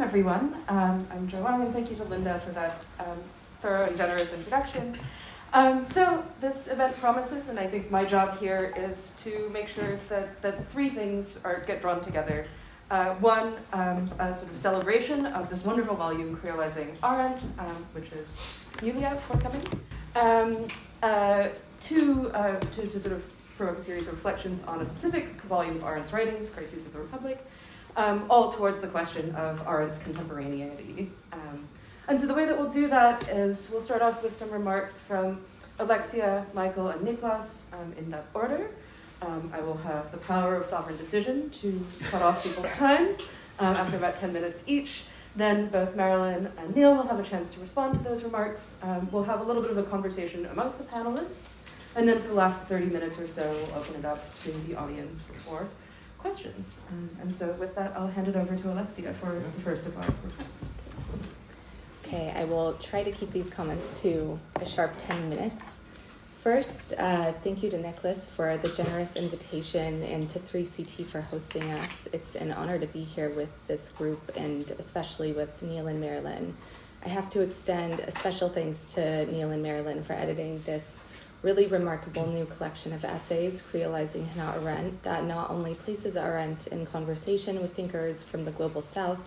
everyone. I'm Jo Wang, and thank you to Linda for that thorough and generous introduction. So this event promises, and I think my job here is to make sure that three things get drawn together. One, a sort of celebration of this wonderful volume, Creolizing Arendt, which is newly out, forthcoming. Two, to sort of provoke a series of reflections on a specific volume of Arendt's writings, Crises of the Republic, all towards the question of Arendt's contemporaneity. And so the way that we'll do that is we'll start off with some remarks from Alexia, Michael, and Niklas in that order. I will have the power of sovereign decision to cut off people's time after about 10 minutes each. Then both Marilyn and Neil will have a chance to respond to those remarks. We'll have a little bit of a conversation amongst the panelists. And then for the last 30 minutes or so, we'll open it up to the audience for questions. And so with that, I'll hand it over to Alexia for the first of our remarks. Okay, I will try to keep these comments to a sharp 10 minutes. First, thank you to Nicholas for the generous invitation and to 3CT for hosting us. It's an honor to be here with this group and especially with Neil and Marilyn. I have to extend a special thanks to Neil and Marilyn for editing this really remarkable new collection of essays, Creolizing Hannah Arendt, that not only places Arendt in conversation with thinkers from the global south,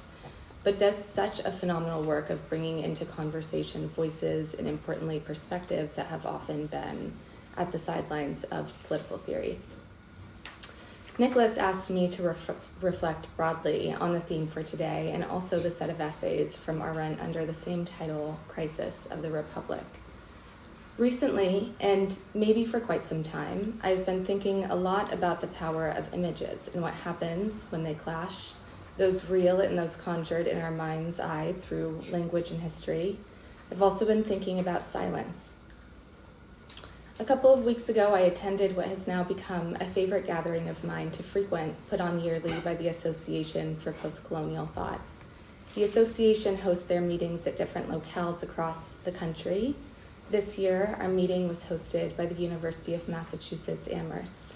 but does such a phenomenal work of bringing into conversation voices and, importantly, perspectives that have often been at the sidelines of political theory. Nicholas asked me to reflect broadly on the theme for today and also the set of essays from Arendt under the same title, Crises of the Republic. Recently, and maybe for quite some time, I've been thinking a lot about the power of images and what happens when they clash, those real and those conjured in our mind's eye through language and history. I've also been thinking about silence. A couple of weeks ago, I attended what has now become a favorite gathering of mine to frequent, put on yearly by the Association for Postcolonial Thought. The association hosts their meetings at different locales across the country. This year, our meeting was hosted by the University of Massachusetts Amherst.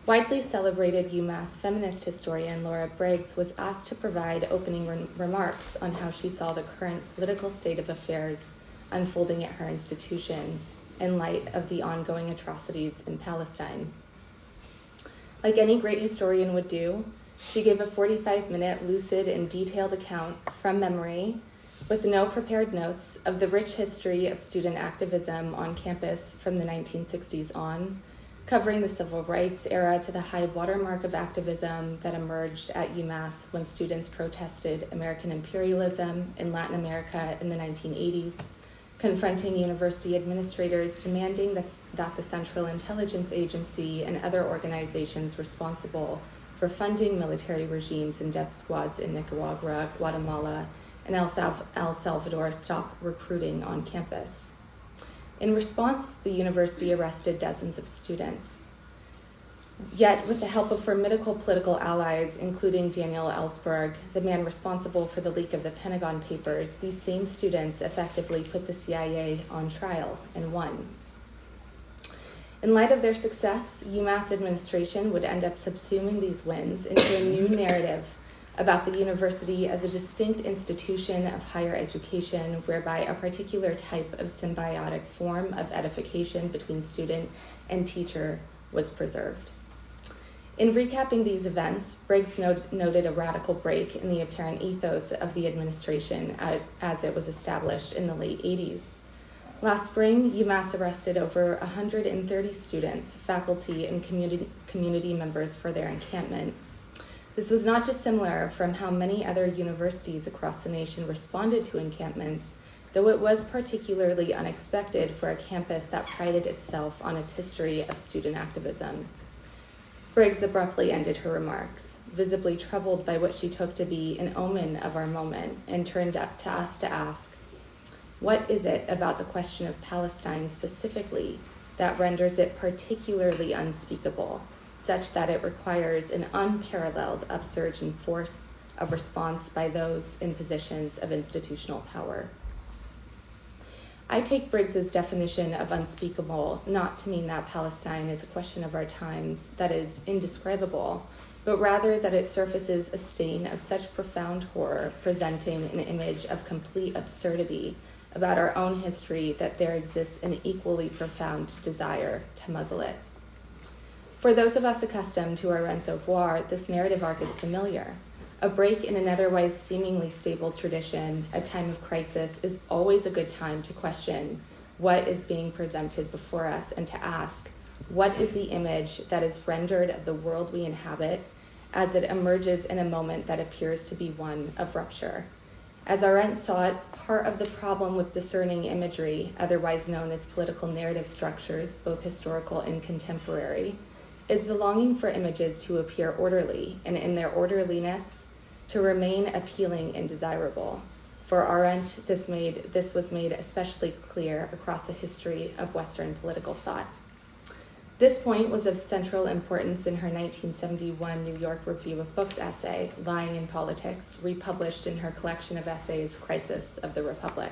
Widely celebrated UMass feminist historian Laura Briggs was asked to provide opening remarks on how she saw the current political state of affairs unfolding at her institution in light of the ongoing atrocities in Palestine. Like any great historian would do, she gave a 45-minute lucid and detailed account from memory with no prepared notes of the rich history of student activism on campus from the 1960s on, covering the civil rights era to the high watermark of activism that emerged at UMass when students protested American imperialism in Latin America in the 1980s, confronting university administrators demanding that the Central Intelligence Agency and other organizations responsible for funding military regimes and death squads in Nicaragua, Guatemala, and El Salvador stop recruiting on campus. In response, the university arrested dozens of students. Yet, with the help of formidable political allies, including Daniel Ellsberg, the man responsible for the leak of the Pentagon Papers, these same students effectively put the CIA on trial and won. In light of their success, UMass administration would end up subsuming these wins into a new narrative about the university as a distinct institution of higher education whereby a particular type of symbiotic form of edification between student and teacher was preserved. In recapping these events, Briggs noted a radical break in the apparent ethos of the administration as it was established in the late 80s. Last spring, UMass arrested over 130 students, faculty, and community members for their encampment. This was not dissimilar from how many other universities across the nation responded to encampments, though it was particularly unexpected for a campus that prided itself on its history of student activism. Briggs abruptly ended her remarks, visibly troubled by what she took to be an omen of our moment, and turned up to us to ask, what is it about the question of Palestine specifically that renders it particularly unspeakable, such that it requires an unparalleled upsurge in force of response by those in positions of institutional power? I take Briggs's definition of unspeakable not to mean that Palestine is a question of our times that is indescribable, but rather that it surfaces a stain of such profound horror, presenting an image of complete absurdity about our own history that there exists an equally profound desire to muzzle it. For those of us accustomed to Arendt's oeuvre, this narrative arc is familiar. A break in an otherwise seemingly stable tradition, a time of crisis, is always a good time to question what is being presented before us and to ask, what is the image that is rendered of the world we inhabit as it emerges in a moment that appears to be one of rupture? As Arendt saw it, part of the problem with discerning imagery, otherwise known as political narrative structures, both historical and contemporary, is the longing for images to appear orderly, and in their orderliness, to remain appealing and desirable. For Arendt, this was made especially clear across the history of Western political thought. This point was of central importance in her 1971 New York Review of Books essay, Lying in Politics, republished in her collection of essays, Crises of the Republic.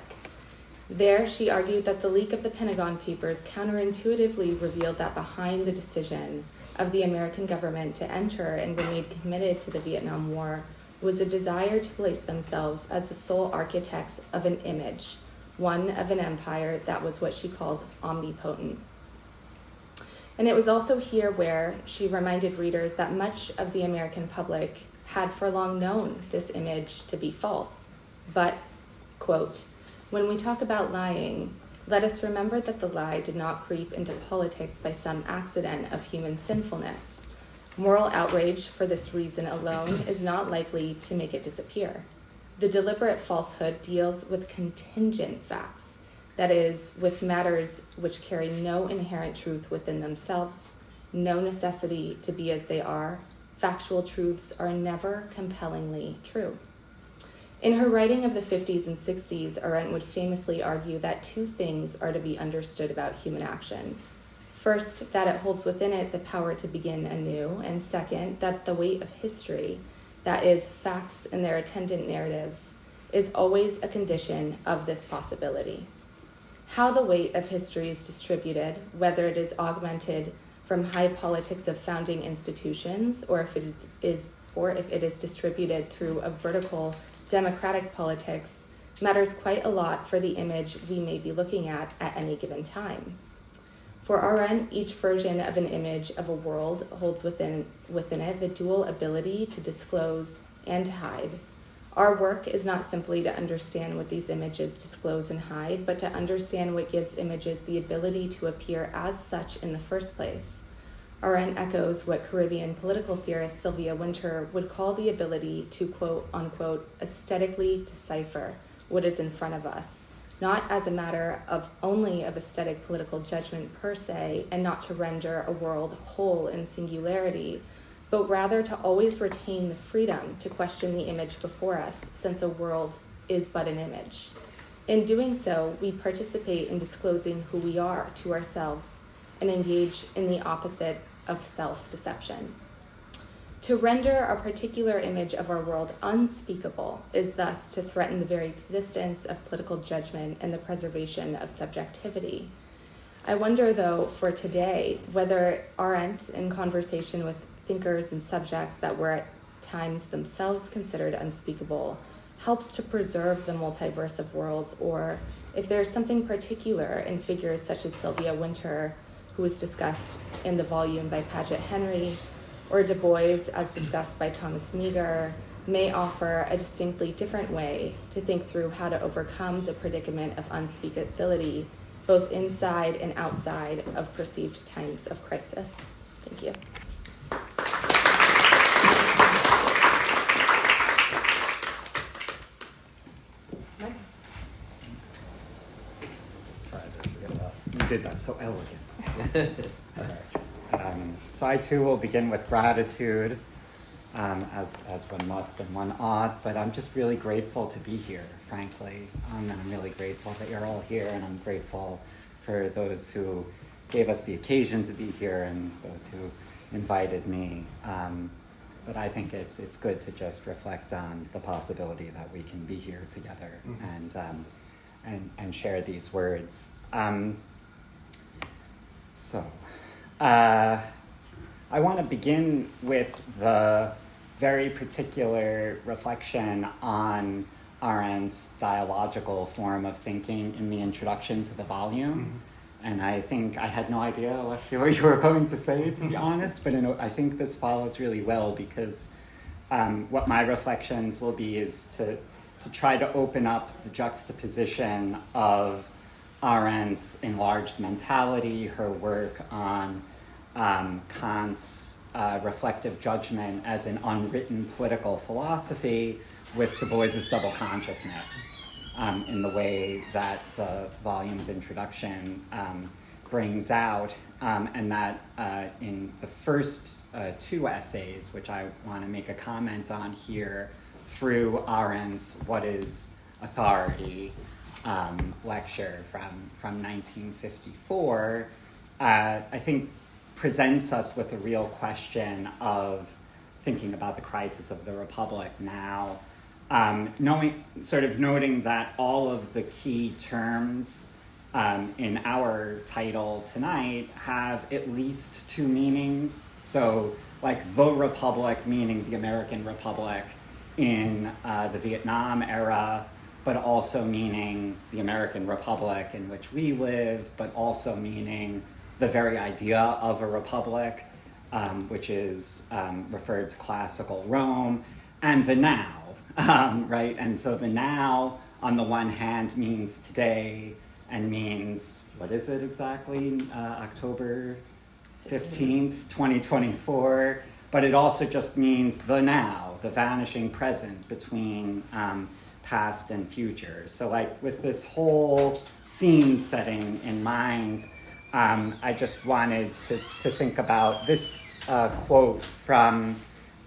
There, she argued that the leak of the Pentagon Papers counterintuitively revealed that behind the decision of the American government to enter and remain committed to the Vietnam War was a desire to place themselves as the sole architects of an image, one of an empire that was what she called omnipotent. And it was also here where she reminded readers that much of the American public had for long known this image to be false. But, quote, when we talk about lying, let us remember that the lie did not creep into politics by some accident of human sinfulness. Moral outrage for this reason alone is not likely to make it disappear. The deliberate falsehood deals with contingent facts, that is, with matters which carry no inherent truth within themselves, no necessity to be as they are. Factual truths are never compellingly true. In her writing of the 50s and 60s, Arendt would famously argue that two things are to be understood about human action. First, that it holds within it the power to begin anew, and second, that the weight of history, that is, facts and their attendant narratives, is always a condition of this possibility. How the weight of history is distributed, whether it is augmented from high politics of founding institutions, or if it is distributed through a vertical democratic politics, matters quite a lot for the image we may be looking at any given time. For Arendt, each version of an image of a world holds within it the dual ability to disclose and to hide. Our work is not simply to understand what these images disclose and hide, but to understand what gives images the ability to appear as such in the first place. Arendt echoes what Caribbean political theorist Sylvia Wynter would call the ability to, quote, unquote, aesthetically decipher what is in front of us, not as a matter of only of aesthetic political judgment per se, and not to render a world whole in singularity, but rather to always retain the freedom to question the image before us, since a world is but an image. In doing so, we participate in disclosing who we are to ourselves and engage in the opposite of self-deception. To render a particular image of our world unspeakable is thus to threaten the very existence of political judgment and the preservation of subjectivity. I wonder, though, for today, whether Arendt, in conversation with thinkers and subjects that were at times themselves considered unspeakable, helps to preserve the multiverse of worlds, or if there's something particular in figures such as Sylvia Wynter, who was discussed in the volume by Paget Henry, or Du Bois, as discussed by Thomas Meagher, may offer a distinctly different way to think through how to overcome the predicament of unspeakability, both inside and outside of perceived times of crisis. Thank you. You did that so elegant. All right. So I too will begin with gratitude, as one must and one ought, but I'm just really grateful to be here, frankly. And I'm really grateful that you're all here, and I'm grateful for those who gave us the occasion to be here and those who invited me. But I think it's good to just reflect on the possibility that we can be here together and share these words. I want to begin with the very particular reflection on Arendt's dialogical form of thinking in the introduction to the volume. And I think I had no idea, Alexia, what you were going to say, to be honest, but I think this follows really well because what my reflections will be is to try to open up the juxtaposition of Arendt's enlarged mentality, her work on Kant's reflective judgment as an unwritten political philosophy with Du Bois's double consciousness in the way that the volume's introduction brings out, and that in the first two essays, which I want to make a comment on here, through Arendt's What is Authority lecture from 1954, I think presents us with a real question of thinking about the crisis of the Republic now, noting that all of the key terms in our title tonight have at least two meanings. So like the Republic meaning the American Republic in the Vietnam era, but also meaning the American Republic in which we live, but also meaning the very idea of a republic, which is referred to classical Rome, and the now, right? And so the now, on the one hand, means today and means, what is it exactly? October 15th, 2024. But it also just means the now, the vanishing present between past and future. So like with this whole scene setting in mind, I just wanted to think about this quote from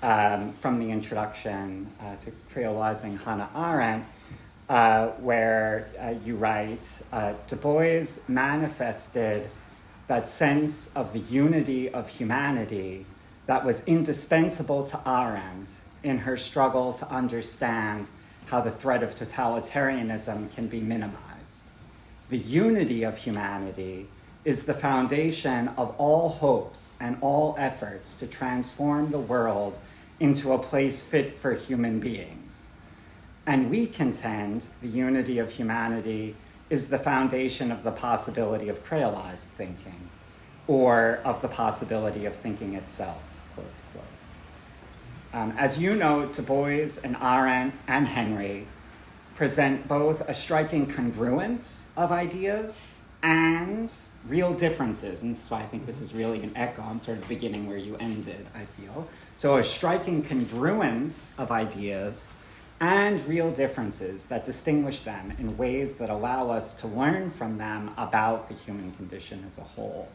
the introduction to Creolizing Hannah Arendt, where you write, Du Bois manifested that sense of the unity of humanity that was indispensable to Arendt in her struggle to understand how the threat of totalitarianism can be minimized. The unity of humanity is the foundation of all hopes and all efforts to transform the world into a place fit for human beings. And we contend the unity of humanity is the foundation of the possibility of creolized thinking, or of the possibility of thinking itself, close quote. As you know, Du Bois and Arendt and Henry present both a striking congruence of ideas and real differences. And so I think this is really an echo. I'm sort of beginning where you ended, I feel. So a striking congruence of ideas and real differences that distinguish them in ways that allow us to learn from them about the human condition as a whole.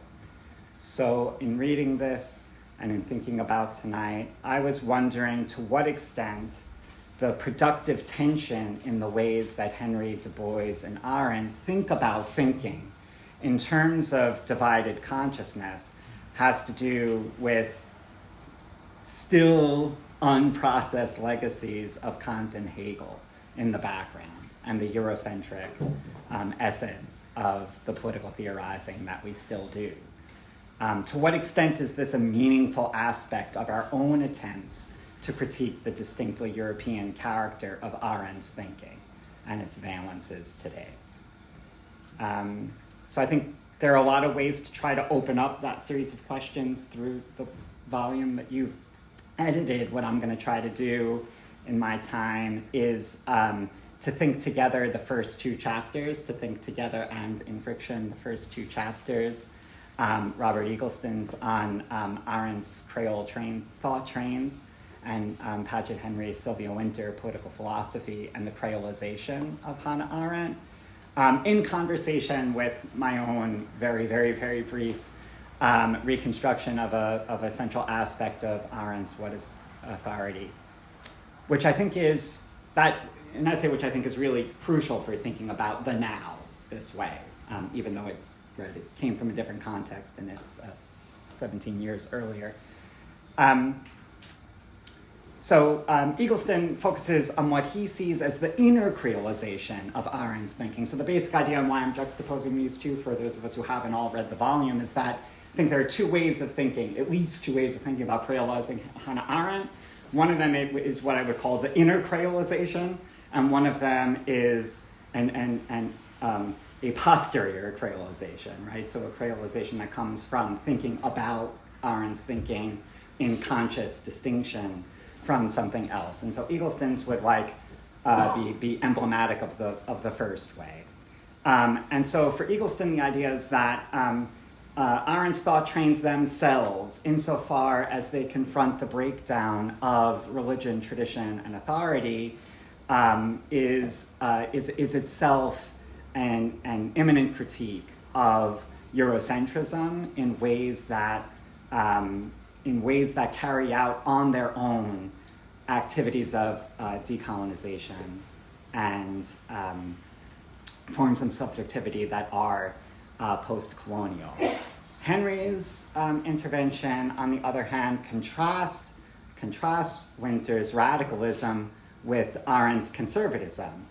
So in reading this and in thinking about tonight, I was wondering to what extent the productive tension in the ways that Henry, Du Bois, and Arendt think about thinking in terms of divided consciousness has to do with still unprocessed legacies of Kant and Hegel in the background and the Eurocentric essence of the political theorizing that we still do. To what extent is this a meaningful aspect of our own attempts to critique the distinctly European character of Arendt's thinking and its valences today? So I think there are a lot of ways to try to open up that series of questions through the volume that you've edited. What I'm going to try to do in my time is to think together the first two chapters, to think together and in friction the first two chapters. Robert Eagleston's on Arendt's Creole thought trains, and Paget Henry's Sylvia Wynter, Political Philosophy and the Creolization of Hannah Arendt, in conversation with my own very, very, very brief reconstruction of a central aspect of Arendt's What is Authority, which I think is an essay which I think is really crucial for thinking about the now this way, even though it came from a different context and it's 17 years earlier. So Eagleston focuses on what he sees as the inner creolization of Arendt's thinking. So the basic idea and why I'm juxtaposing these two for those of us who haven't all read the volume is that think there are two ways of thinking, at least two ways of thinking about creolizing Hannah Arendt. One of them is what I would call the inner creolization, and one of them is a posterior creolization, right? So a creolization that comes from thinking about Arendt's thinking in conscious distinction from something else. And so Eggleston's would be emblematic of the first way. And so for Eggleston, the idea is that Arendt's thought trains themselves insofar as they confront the breakdown of religion, tradition, and authority is itself an imminent critique of Eurocentrism in ways that carry out on their own activities of decolonization and forms of subjectivity that are post-colonial. Henry's intervention, on the other hand, contrasts Winter's radicalism with Arendt's conservatism,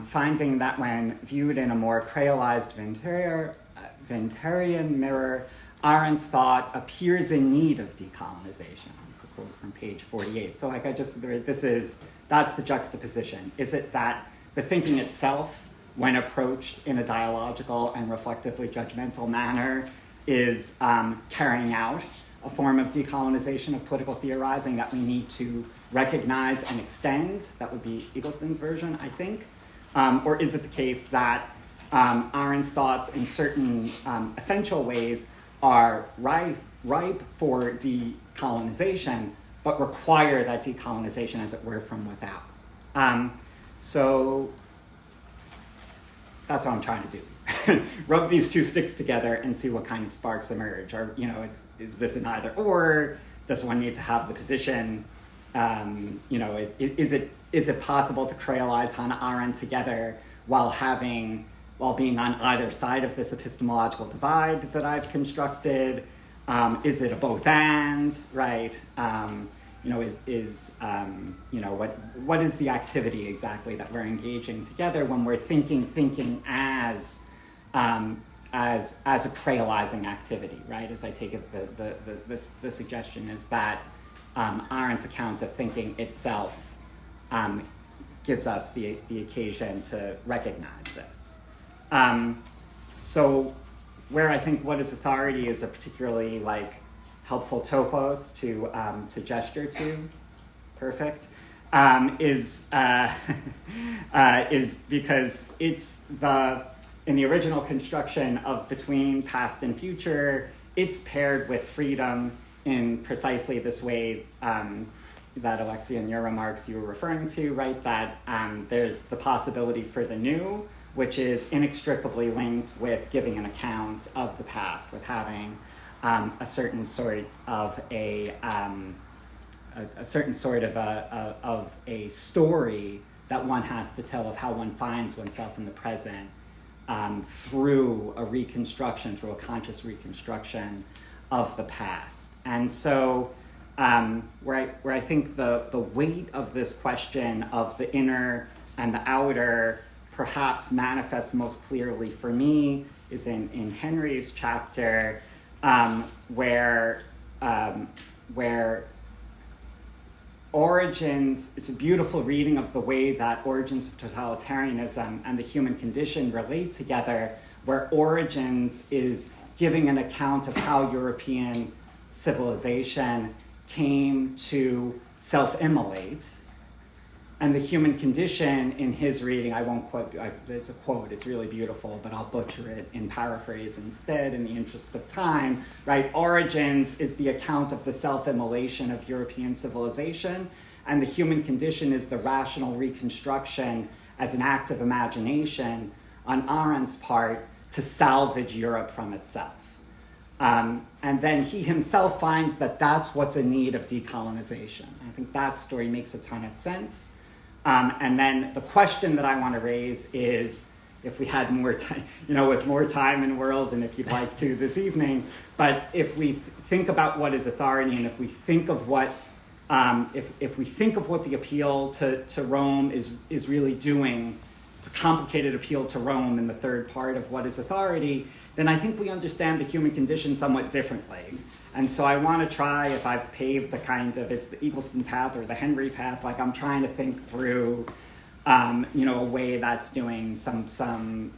finding that when viewed in a more creolized Winterian mirror, Arendt's thought appears in need of decolonization. It's a quote from page 48. So that's the juxtaposition. Is it that the thinking itself, when approached in a dialogical and reflectively judgmental manner, is carrying out a form of decolonization of political theorizing that we need to recognize and extend? That would be Eggleston's version, I think. Or is it the case that Arendt's thoughts in certain essential ways are ripe for decolonization, but require that decolonization, as it were, from without? So that's what I'm trying to do. Rub these two sticks together and see what kind of sparks emerge. Or, is this an either or? Does one need to have the position? Is it possible to creolize Hannah Arendt together while being on either side of this epistemological divide that I've constructed? Is it a both and, right? What is the activity exactly that we're engaging together when we're thinking as a creolizing activity, right? As I take it, the suggestion is that Arendt's account of thinking itself gives us the occasion to recognize this. So where I think what is authority is a particularly helpful topos to gesture to, perfect, is because it's in the original construction of between past and future, it's paired with freedom in precisely this way that Alexia, in your remarks you were referring to, right? That there's the possibility for the new, which is inextricably linked with giving an account of the past, with having a certain sort of a story that one has to tell of how one finds oneself in the present through a conscious reconstruction of the past. And so where I think the weight of this question of the inner and the outer perhaps manifests most clearly for me is in Henry's chapter, where Origins is a beautiful reading of the way that origins of totalitarianism and the human condition relate together, where Origins is giving an account of how European civilization came to self-immolate. And the human condition in his reading, I won't quote, it's a quote, it's really beautiful, but I'll butcher it in paraphrase instead in the interest of time, right? Origins is the account of the self-immolation of European civilization, and the human condition is the rational reconstruction as an act of imagination on Arendt's part to salvage Europe from itself. And then he himself finds that that's what's in need of decolonization. I think that story makes a ton of sense. And then the question that I want to raise is, if we had more time, with more time in the world, and if you'd like to this evening, but if we think about what is authority, and if we think of what, if we think of what the appeal to Rome is really doing complicated appeal to Rome in the third part of What is Authority, then I think we understand the human condition somewhat differently. And so I want to try, if I've paved the kind of, it's the Eagleston path or the Henry path, like I'm trying to think through, a way that's doing something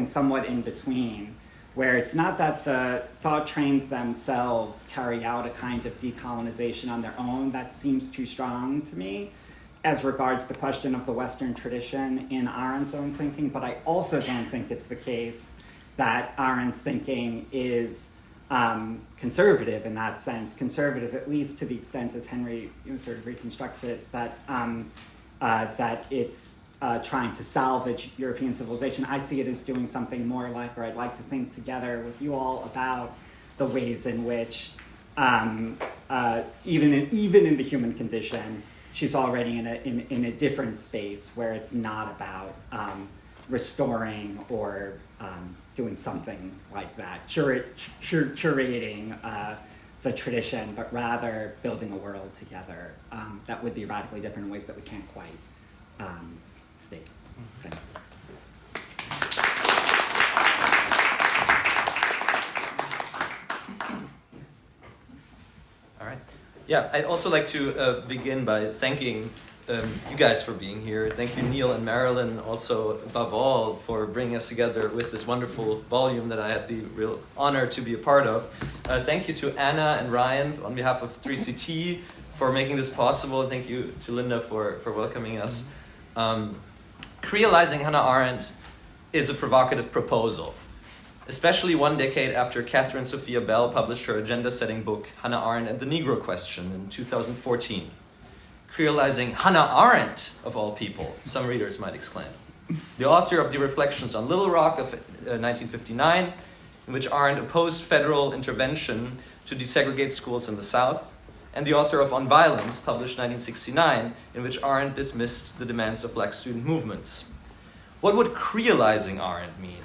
somewhat in between, where it's not that the thought trains themselves carry out a kind of decolonization on their own. That seems too strong to me as regards the question of the Western tradition in Arendt's own thinking, but I also don't think it's the case that Arendt's thinking is conservative in that sense, conservative at least to the extent as Henry sort of reconstructs it, that it's trying to salvage European civilization. I see it as doing something more like, or I'd like to think together with you all about the ways in which, even in the human condition, she's already in a different space where it's not about restoring or doing something like that, curating the tradition, but rather building a world together that would be radically different in ways that we can't quite state. Thank you. All right. Yeah, I'd also like to begin by thanking you guys for being here. Thank you, Neil and Marilyn, also above all, for bringing us together with this wonderful volume that I had the real honor to be a part of. Thank you to Anna and Ryan on behalf of 3CT for making this possible. And thank you to Linda for welcoming us. Creolizing Hannah Arendt is a provocative proposal, especially one decade after Catherine Sophia Bell published her agenda-setting book, Hannah Arendt and the Negro Question, in 2014. Creolizing Hannah Arendt, of all people, some readers might exclaim. The author of the Reflections on Little Rock of 1959, in which Arendt opposed federal intervention to desegregate schools in the South, and the author of On Violence, published 1969, in which Arendt dismissed the demands of black student movements. What would creolizing Arendt mean?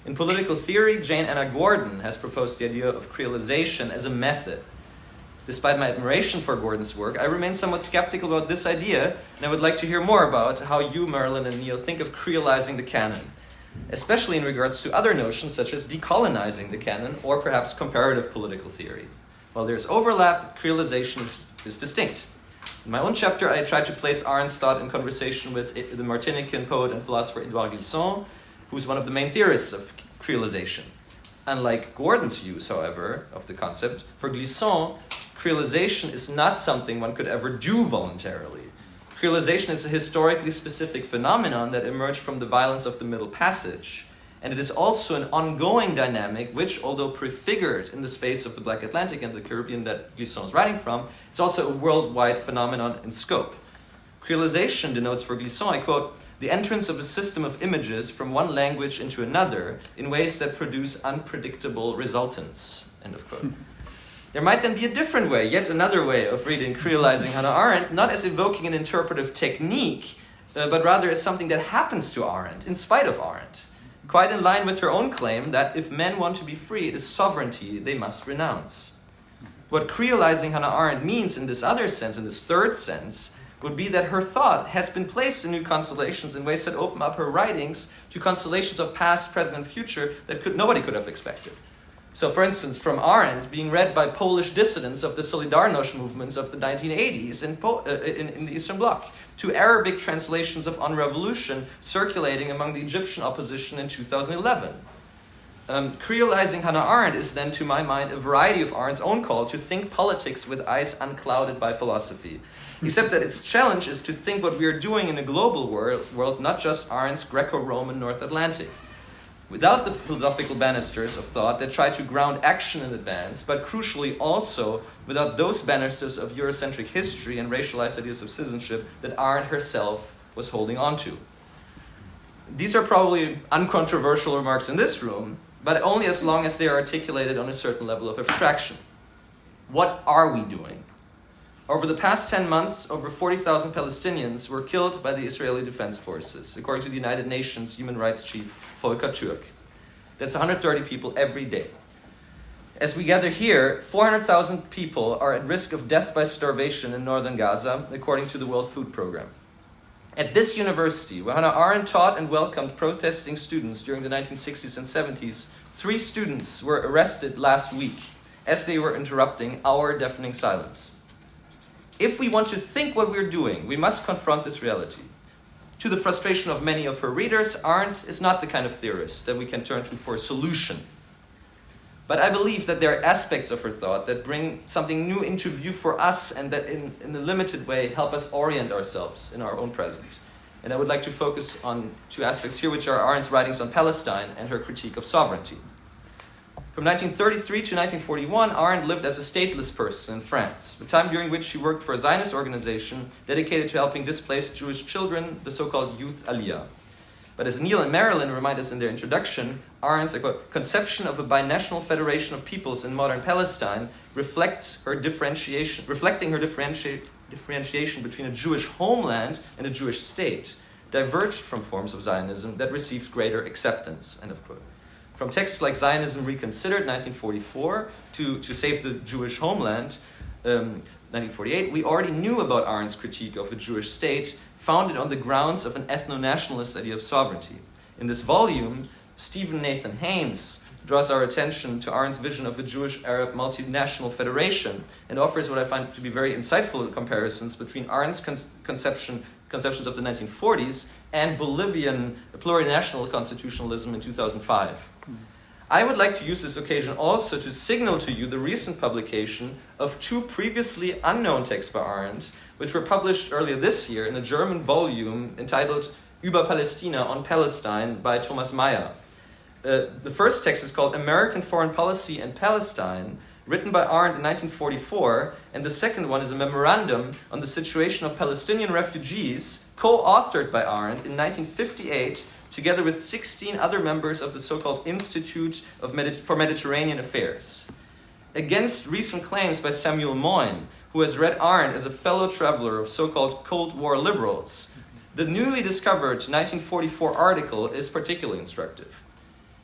In political theory, Jane Anna Gordon has proposed the idea of creolization as a method. Despite my admiration for Gordon's work, I remain somewhat skeptical about this idea, and I would like to hear more about how you, Marilyn and Neil, think of creolizing the canon, especially in regards to other notions such as decolonizing the canon or perhaps comparative political theory. While there's overlap, creolization is distinct. In my own chapter, I tried to place Arendt's thought in conversation with the Martinican poet and philosopher Edouard Glissant, who's one of the main theorists of creolization. Unlike Gordon's views, however, of the concept, for Glissant, creolization is not something one could ever do voluntarily. Creolization is a historically specific phenomenon that emerged from the violence of the Middle Passage, and it is also an ongoing dynamic which, although prefigured in the space of the Black Atlantic and the Caribbean that Glissant is writing from, it's also a worldwide phenomenon in scope. Creolization denotes for Glissant, I quote, the entrance of a system of images from one language into another in ways that produce unpredictable resultants, end of quote. There might then be a different way, yet another way of reading creolizing Hannah Arendt, not as evoking an interpretive technique, but rather as something that happens to Arendt, in spite of Arendt. Quite in line with her own claim that if men want to be free, it is sovereignty they must renounce. What creolizing Hannah Arendt means in this other sense, in this third sense, would be that her thought has been placed in new constellations in ways that open up her writings to constellations of past, present, and future that nobody could have expected. So, for instance, from Arendt being read by Polish dissidents of the Solidarność movements of the 1980s in the Eastern Bloc, to Arabic translations of On Revolution circulating among the Egyptian opposition in 2011. Creolizing Hannah Arendt is then, to my mind, a variety of Arendt's own call to think politics with eyes unclouded by philosophy. Except that its challenge is to think what we are doing in a global world, not just Arendt's Greco-Roman North Atlantic. Without the philosophical banisters of thought that try to ground action in advance, but crucially also without those banisters of Eurocentric history and racialized ideas of citizenship that Arendt herself was holding on to. These are probably uncontroversial remarks in this room, but only as long as they are articulated on a certain level of abstraction. What are we doing? Over the past 10 months, over 40,000 Palestinians were killed by the Israeli Defense Forces, according to the United Nations Human Rights Chief, Volker Turk. That's 130 people every day. As we gather here, 400,000 people are at risk of death by starvation in northern Gaza, according to the World Food Programme. At this university, where Hannah Arendt taught and welcomed protesting students during the 1960s and 70s, 3 students were arrested last week as they were interrupting our deafening silence. If we want to think what we're doing, we must confront this reality. To the frustration of many of her readers, Arendt is not the kind of theorist that we can turn to for a solution. But I believe that there are aspects of her thought that bring something new into view for us and that in a limited way help us orient ourselves in our own present. And I would like to focus on 2 aspects here, which are Arendt's writings on Palestine and her critique of sovereignty. From 1933 to 1941, Arendt lived as a stateless person in France, a time during which she worked for a Zionist organization dedicated to helping displaced Jewish children, the so-called Youth Aliyah. But as Neil and Marilyn remind us in their introduction, Arendt's conception of a binational federation of peoples in modern Palestine reflecting her differentiation between a Jewish homeland and a Jewish state, diverged from forms of Zionism that received greater acceptance, end of quote. From texts like Zionism Reconsidered, 1944, to Save the Jewish Homeland, 1948, we already knew about Arendt's critique of a Jewish state founded on the grounds of an ethno-nationalist idea of sovereignty. In this volume, Stephen Nathan Hames draws our attention to Arendt's vision of a Jewish-Arab multinational federation and offers what I find to be very insightful comparisons between Arendt's conceptions of the 1940s and Bolivian plurinational constitutionalism in 2005. I would like to use this occasion also to signal to you the recent publication of 2 previously unknown texts by Arendt, which were published earlier this year in a German volume entitled Über Palästina, on Palestine, by Thomas Mayer. The first text is called American Foreign Policy and Palestine, written by Arendt in 1944, and the second one is a memorandum on the situation of Palestinian refugees, co-authored by Arendt in 1958, together with 16 other members of the so-called Institute for Mediterranean Affairs. Against recent claims by Samuel Moyn, who has read Arendt as a fellow traveler of so-called Cold War liberals, the newly discovered 1944 article is particularly instructive.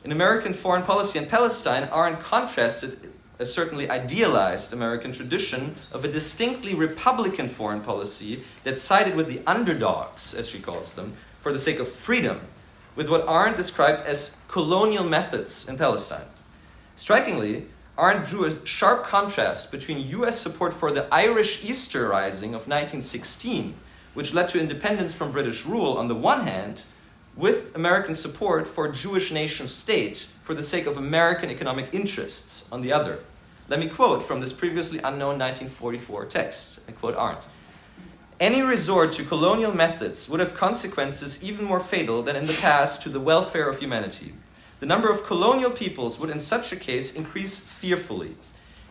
In American Foreign Policy and Palestine, Arendt contrasted a certainly idealized American tradition of a distinctly Republican foreign policy that sided with the underdogs, as she calls them, for the sake of freedom, with what Arendt described as colonial methods in Palestine. Strikingly, Arendt drew a sharp contrast between US support for the Irish Easter Rising of 1916, which led to independence from British rule on the one hand, with American support for a Jewish nation state for the sake of American economic interests on the other. Let me quote from this previously unknown 1944 text. I quote Arendt. Any resort to colonial methods would have consequences even more fatal than in the past to the welfare of humanity. The number of colonial peoples would in such a case increase fearfully.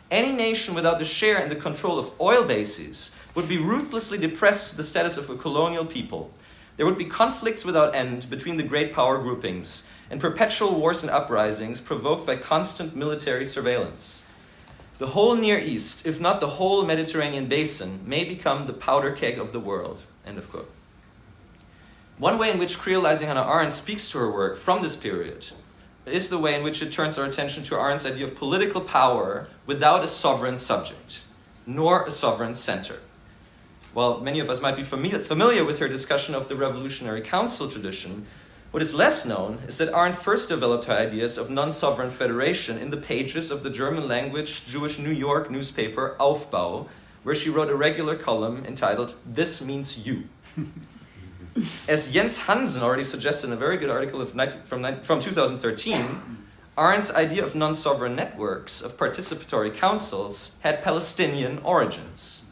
Any nation without the share in the control of oil bases would be ruthlessly depressed to the status of a colonial people. There would be conflicts without end between the great power groupings and perpetual wars and uprisings provoked by constant military surveillance. The whole Near East, if not the whole Mediterranean basin, may become the powder keg of the world. End of quote. One way in which creolizing Hannah Arendt speaks to her work from this period is the way in which it turns our attention to Arendt's idea of political power without a sovereign subject, nor a sovereign center. While many of us might be familiar with her discussion of the Revolutionary Council tradition, what is less known is that Arendt first developed her ideas of non-sovereign federation in the pages of the German-language Jewish New York newspaper Aufbau, where she wrote a regular column entitled, "This Means You." As Jens Hansen already suggested in a very good article from 2013, Arendt's idea of non-sovereign networks, of participatory councils, had Palestinian origins.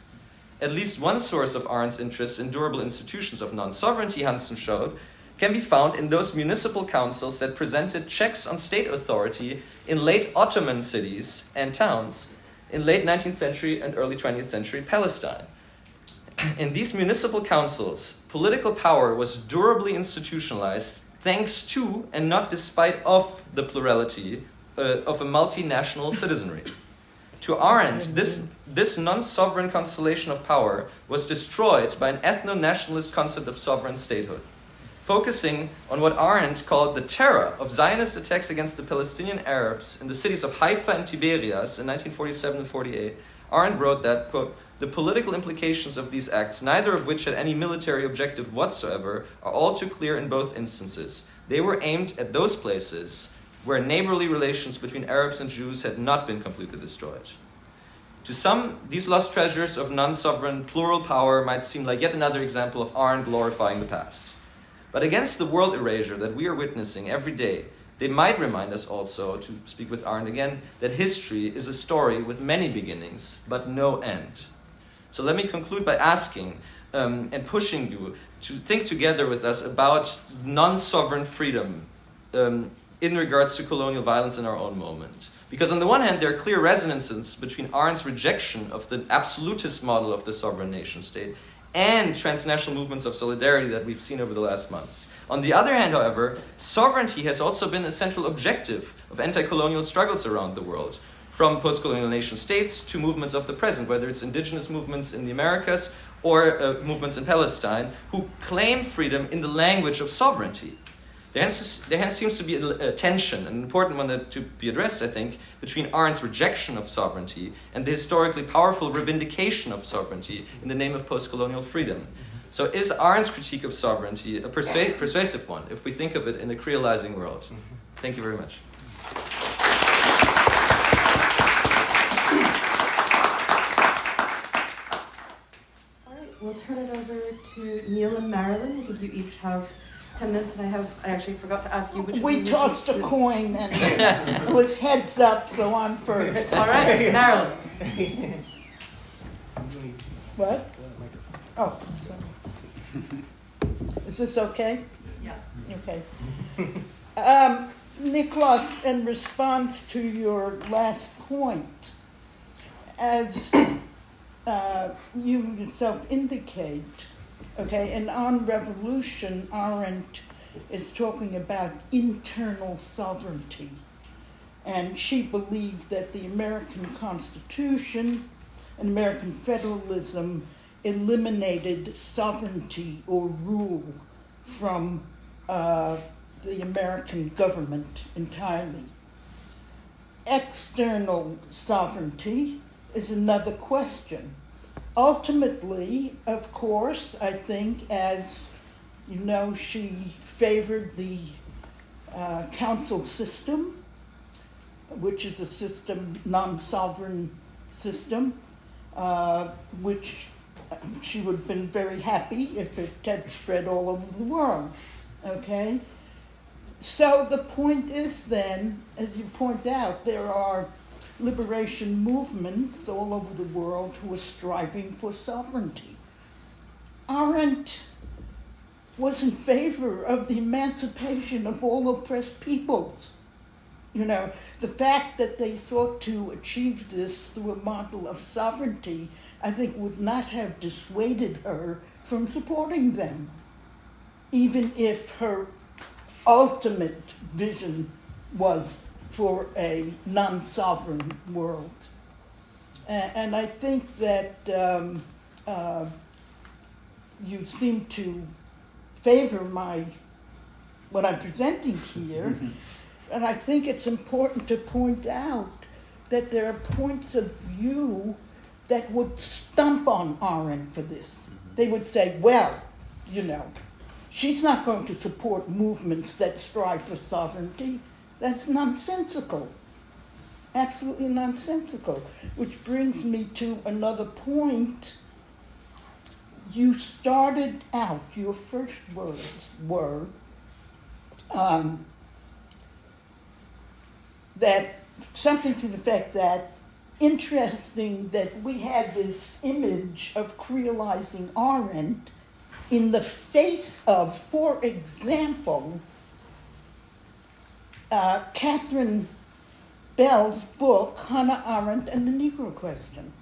At least one source of Arendt's interest in durable institutions of non-sovereignty, Hansen showed, can be found in those municipal councils that presented checks on state authority in late Ottoman cities and towns in late 19th century and early 20th century Palestine. In these municipal councils, political power was durably institutionalized thanks to and not despite of the plurality of a multinational citizenry. To Arendt, this non-sovereign constellation of power was destroyed by an ethno-nationalist concept of sovereign statehood. Focusing on what Arendt called the terror of Zionist attacks against the Palestinian Arabs in the cities of Haifa and Tiberias in 1947 and 48, Arendt wrote that, quote, The political implications of these acts, neither of which had any military objective whatsoever, are all too clear in both instances. They were aimed at those places where neighborly relations between Arabs and Jews had not been completely destroyed. To some, these lost treasures of non-sovereign plural power might seem like yet another example of Arendt glorifying the past. But against the world erasure that we are witnessing every day, they might remind us also, to speak with Arendt again, that history is a story with many beginnings, but no end. So let me conclude by asking and pushing you to think together with us about non-sovereign freedom in regards to colonial violence in our own moment. Because on the one hand, there are clear resonances between Arendt's rejection of the absolutist model of the sovereign nation state and transnational movements of solidarity that we've seen over the last months. On the other hand, however, sovereignty has also been a central objective of anti-colonial struggles around the world, from post-colonial nation states to movements of the present, whether it's indigenous movements in the Americas or movements in Palestine, who claim freedom in the language of sovereignty. There hence seems to be a tension, an important one to be addressed, I think, between Arendt's rejection of sovereignty and the historically powerful revindication of sovereignty in the name of post-colonial freedom. So is Arendt's critique of sovereignty a persuasive one, if we think of it in a creolizing world? Thank you very much. We'll turn it over to Neil and Marilyn. I think you each have 10 minutes, and I actually forgot to ask you which We tossed a coin, and it was heads up, so I'm first. All right, Marilyn. What? Oh, sorry. Is this okay? Yes. Okay. Niklas, in response to your last point, as you yourself indicate, okay, and on revolution, Arendt is talking about internal sovereignty. And she believed that the American Constitution and American federalism eliminated sovereignty or rule from the American government entirely. External sovereignty is another question. Ultimately, of course, I think, as you know, she favored the council system, which is a system, non-sovereign system, which she would have been very happy if it had spread all over the world, okay? So the point is then, as you point out, there are liberation movements all over the world who are striving for sovereignty. Arendt was in favor of the emancipation of all oppressed peoples. You know, the fact that they sought to achieve this through a model of sovereignty, I think, would not have dissuaded her from supporting them, even if her ultimate vision was for a non-sovereign world. And I think that you seem to favor what I'm presenting here, and I think it's important to point out that there are points of view that would stump on Arendt for this. They would say, well, you know, she's not going to support movements that strive for sovereignty. That's nonsensical, absolutely nonsensical, which brings me to another point. You started out, your first words were that something to the effect that interesting that we had this image of creolizing Arendt in the face of, for example, Catherine Bell's book, Hannah Arendt and the Negro Question.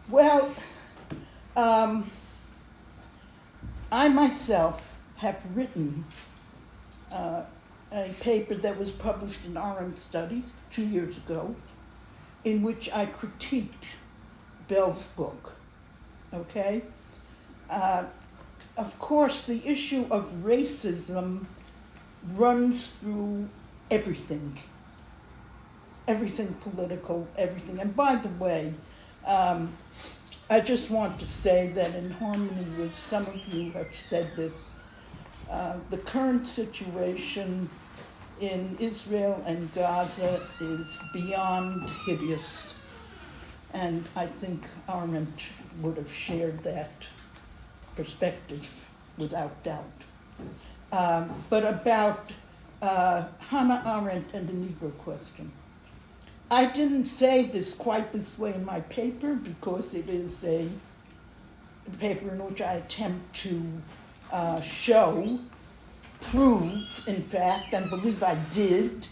Well, I myself have written a paper that was published in Arendt Studies 2 years ago, in which I critiqued Bell's book, okay? Of course, the issue of racism runs through everything political, everything. And by the way, I just want to say that in harmony with some of you have said this, the current situation in Israel and Gaza is beyond hideous. And I think Arendt would have shared that perspective without doubt. But about Hannah Arendt and the Negro question. I didn't say this quite this way in my paper because it is a paper in which I attempt to prove, in fact, and believe I did,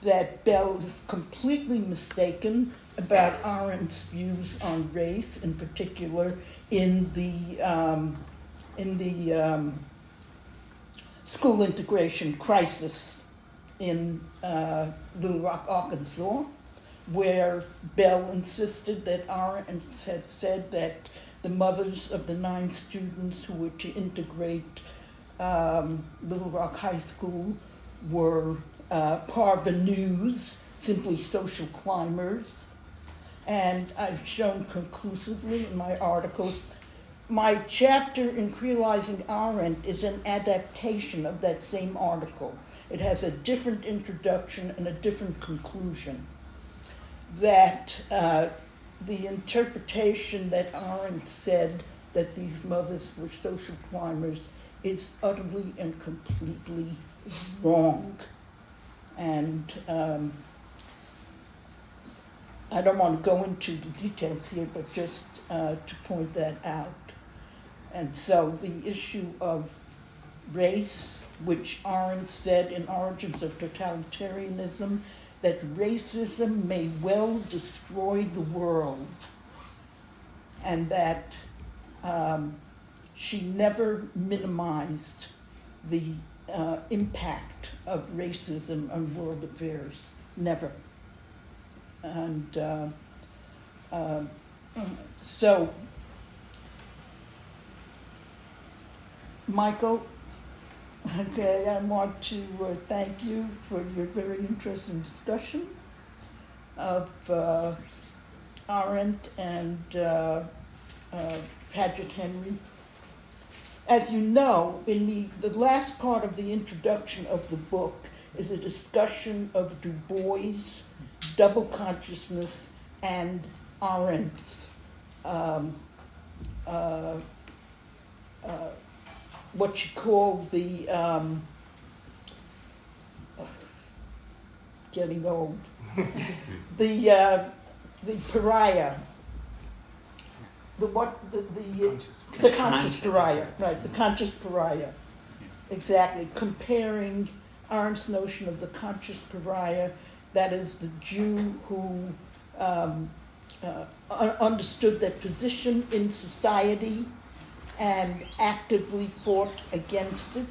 that Bell is completely mistaken about Arendt's views on race, in particular in the school integration crisis in Little Rock, Arkansas, where Bell insisted that Arendt had said that the mothers of the 9 students who were to integrate Little Rock High School were parvenus, simply social climbers. And I've shown conclusively in my article, my chapter in Creolizing Arendt is an adaptation of that same article. It has a different introduction and a different conclusion. That the interpretation that Arendt said that these mothers were social climbers is utterly and completely wrong. And I don't want to go into the details here, but just to point that out. And so the issue of race, which Arendt said in Origins of Totalitarianism, that racism may well destroy the world, and that she never minimized the impact of racism on world affairs, never. And so, Michael, okay, I want to thank you for your very interesting discussion of Arendt and Paget Henry. As you know, in the last part of the introduction of the book is a discussion of Du Bois' double consciousness and Arendt's what she called the getting old, the pariah, the conscious pariah, right? The conscious pariah, exactly. Comparing Arendt's notion of the conscious pariah, that is the Jew who understood their position in society and actively fought against it.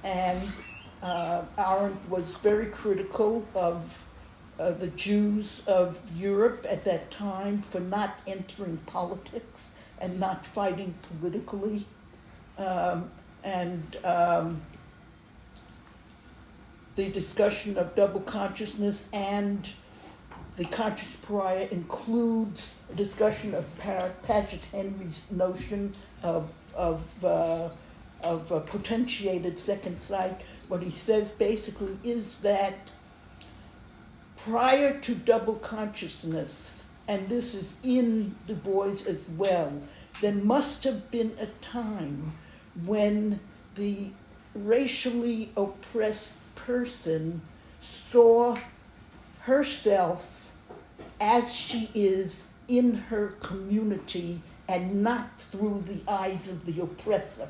And Arendt was very critical of the Jews of Europe at that time for not entering politics and not fighting politically. The discussion of double consciousness and the conscious pariah includes a discussion of Paget Henry's notion of potentiated second sight. What he says basically is that prior to double consciousness, and this is in Du Bois as well, there must have been a time when the racially oppressed person saw herself as she is in her community and not through the eyes of the oppressor.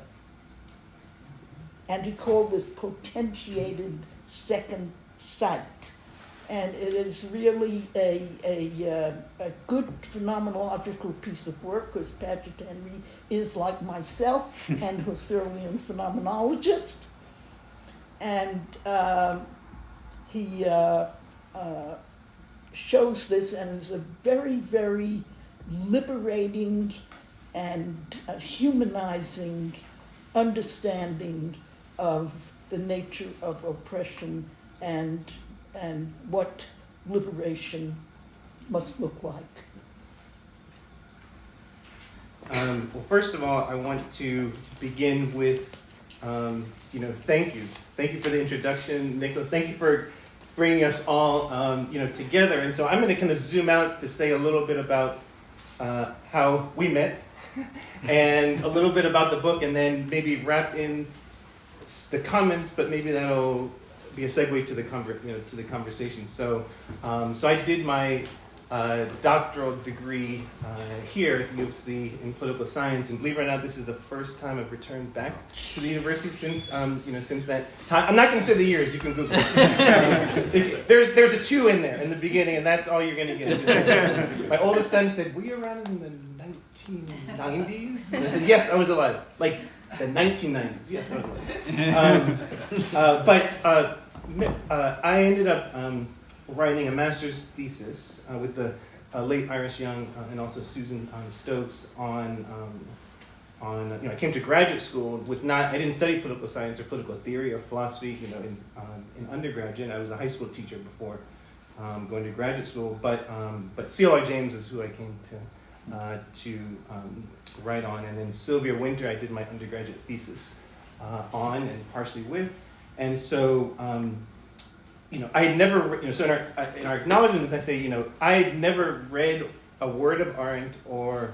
And he called this potentiated second sight. And it is really a good phenomenological piece of work, because Paget Henry is, like myself, an Husserlian phenomenologist. And he shows this, and is a very, very liberating and humanizing understanding of the nature of oppression and what liberation must look like. Well, first of all, I want to begin with, thank you. Thank you for the introduction, Nicholas. Thank you for bringing us all, together. And so I'm going to kind of zoom out to say a little bit about how we met and a little bit about the book, and then maybe wrap in the comments, but maybe that'll be a segue to the conversation. So I did my doctoral degree here at the U of C in political science, and believe it or not, this is the first time I've returned back to the university since that time. I'm not going to say the years. You can Google it. There's a 2 in there in the beginning, and that's all you're going to get. My oldest son said, "Were you around in the 1990s?" And I said, "Yes, I was alive." Like the 1990s. Yes, I was alive. But I ended up writing a master's thesis with the late Iris Young and also Susan Stokes on I came to graduate school I didn't study political science or political theory or philosophy, in undergraduate. I was a high school teacher before going to graduate school, but C.L.R. James is who I came to write on, and then Sylvia Winter I did my undergraduate thesis on and partially with, and so. I had never, so in our acknowledgments, I say, I had never read a word of Arendt or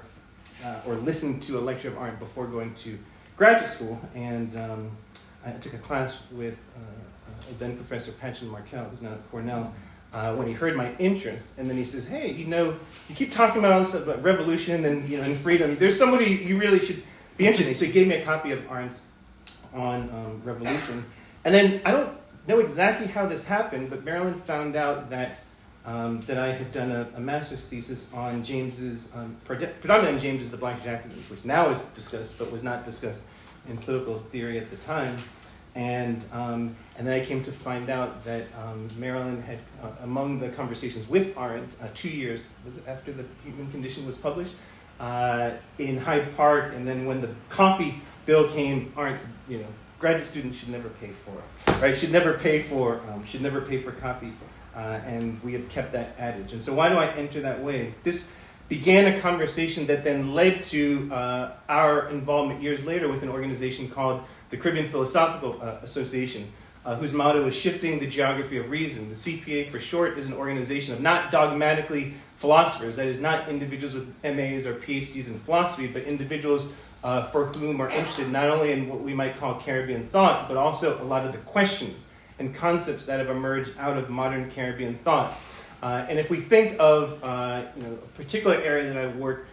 listened to a lecture of Arendt before going to graduate school, and I took a class with then Professor Patchen Markell, who's now at Cornell, when he heard my interest, and then he says, "Hey, you keep talking about all this stuff about revolution and freedom. There's somebody you really should be interested in." So he gave me a copy of Arendt's on revolution, and then I don't know exactly how this happened, but Marilyn found out that I had done a master's thesis on James's, predominantly on James's The Black Jacobins, which now is discussed, but was not discussed in political theory at the time. And then I came to find out that Marilyn had, among the conversations with Arendt, 2 years, was it after The Human Condition was published, in Hyde Park, and then when the coffee bill came, Arendt said, graduate students should never pay for it, right? Should never pay for copy, and we have kept that adage. And so why do I enter that way? This began a conversation that then led to our involvement years later with an organization called the Caribbean Philosophical Association, whose motto is shifting the geography of reason. The CPA for short is an organization of not dogmatically philosophers, that is not individuals with MAs or PhDs in philosophy, but individuals for whom are interested not only in what we might call Caribbean thought, but also a lot of the questions and concepts that have emerged out of modern Caribbean thought. And if we think of a particular area that I work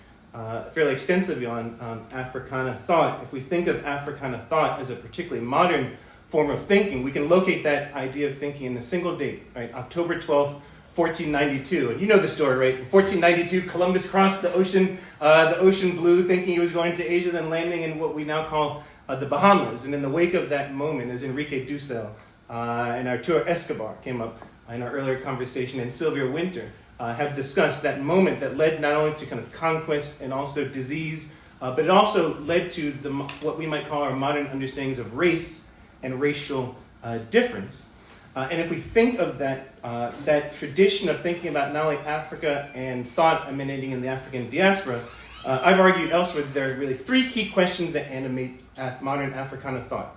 fairly extensively on, Africana thought, if we think of Africana thought as a particularly modern form of thinking, we can locate that idea of thinking in a single date, right? October 12th, 1492, and you know the story, right? In 1492, Columbus crossed the ocean blue, thinking he was going to Asia, then landing in what we now call the Bahamas. And in the wake of that moment, as Enrique Dussel and Arturo Escobar came up in our earlier conversation, and Sylvia Winter have discussed that moment that led not only to kind of conquest and also disease, but it also led to what we might call our modern understandings of race and racial difference. And if we think of that tradition of thinking about not only Africa and thought emanating in the African diaspora, I've argued elsewhere that there are really 3 key questions that animate modern Africana thought.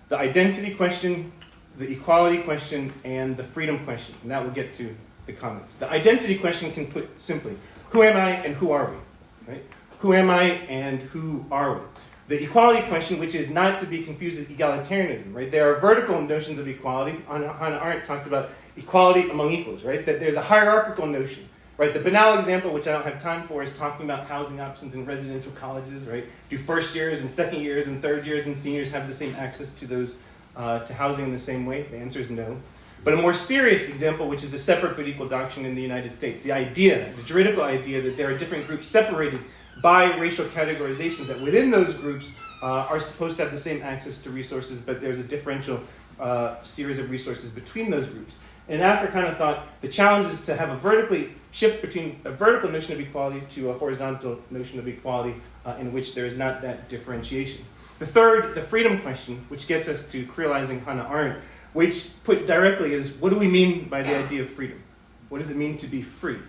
The identity question, the equality question, and the freedom question. And that will get to the comments. The identity question can put simply, who am I and who are we? Right? Who am I and who are we? The equality question, which is not to be confused with egalitarianism, right? There are vertical notions of equality. Hannah Arendt talked about equality among equals, right? That there's a hierarchical notion, right? The banal example, which I don't have time for, is talking about housing options in residential colleges, right? Do first years and second years and third years and seniors have the same access to those to housing in the same way? The answer is no. But a more serious example, which is the separate but equal doctrine in the United States, the juridical idea that there are different groups separated by racial categorizations, that within those groups are supposed to have the same access to resources, but there's a differential series of resources between those groups. In Africana thought, the challenge is to have a shift between a vertical notion of equality to a horizontal notion of equality in which there is not that differentiation. The third, the freedom question, which gets us to creolizing Hannah Arendt, which put directly is, what do we mean by the idea of freedom? What does it mean to be free?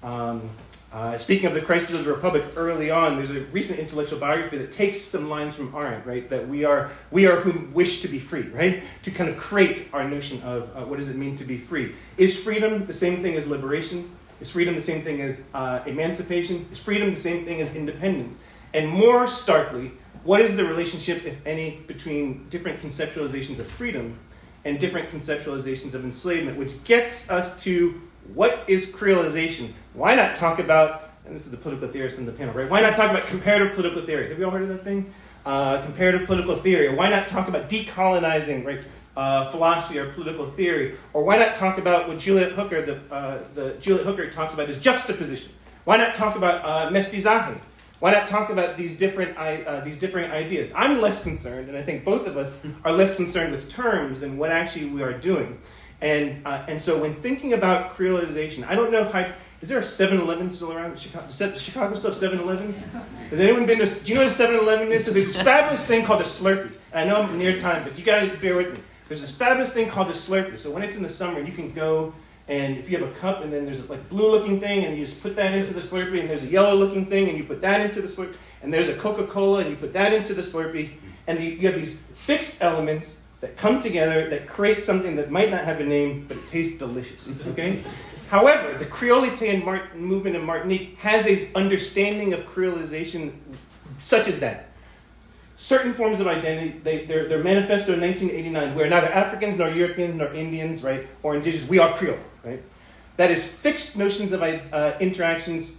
Speaking of the crisis of the Republic, early on, there's a recent intellectual biography that takes some lines from Arendt, right? That we are who wish to be free, right? To kind of create our notion of what does it mean to be free. Is freedom the same thing as liberation? Is freedom the same thing as emancipation? Is freedom the same thing as independence? And more starkly, what is the relationship, if any, between different conceptualizations of freedom and different conceptualizations of enslavement, which gets us to what is creolization? Why not talk about, and this is the political theorist in the panel, right? Why not talk about comparative political theory? Have you all heard of that thing? Comparative political theory. Or why not talk about decolonizing, right? Philosophy or political theory? Or why not talk about what Juliet Hooker, the Juliet Hooker talks about as juxtaposition? Why not talk about mestizaje? Why not talk about these different ideas? I'm less concerned, and I think both of us are less concerned with terms than what actually we are doing. And so when thinking about creolization, I don't know how, is there a 7-Eleven still around in Chicago? Does Chicago still have 7-Elevens? Has anyone been to, do you know what a 7-Eleven is? So there's this fabulous thing called a Slurpee. And I know I'm near time, but you gotta bear with me. There's this fabulous thing called a Slurpee. So when it's in the summer, you can go, and if you have a cup, and then there's a like blue-looking thing, and you just put that into the Slurpee, and there's a yellow-looking thing, and you put that into the Slurpee, and there's a Coca-Cola, and you put that into the Slurpee, and you have these fixed elements that come together that create something that might not have a name, but it tastes delicious, okay? However, the Creolite movement in Martinique has an understanding of creolization such as that. Certain forms of identity, their manifesto in 1989, we're neither Africans, nor Europeans, nor Indians, right, or indigenous, we are Creole, right? That is fixed notions of interactions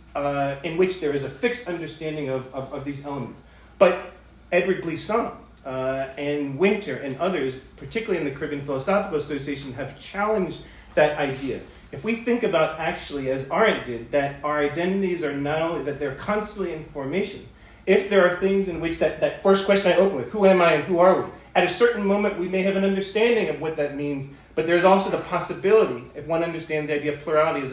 in which there is a fixed understanding of these elements. But Edward Glissant, and Winter and others, particularly in the Caribbean Philosophical Association, have challenged that idea. If we think about actually, as Arendt did, that our identities are not only, that they're constantly in formation. If there are things in which that first question I open with, who am I and who are we? At a certain moment, we may have an understanding of what that means, but there's also the possibility, if one understands the idea of plurality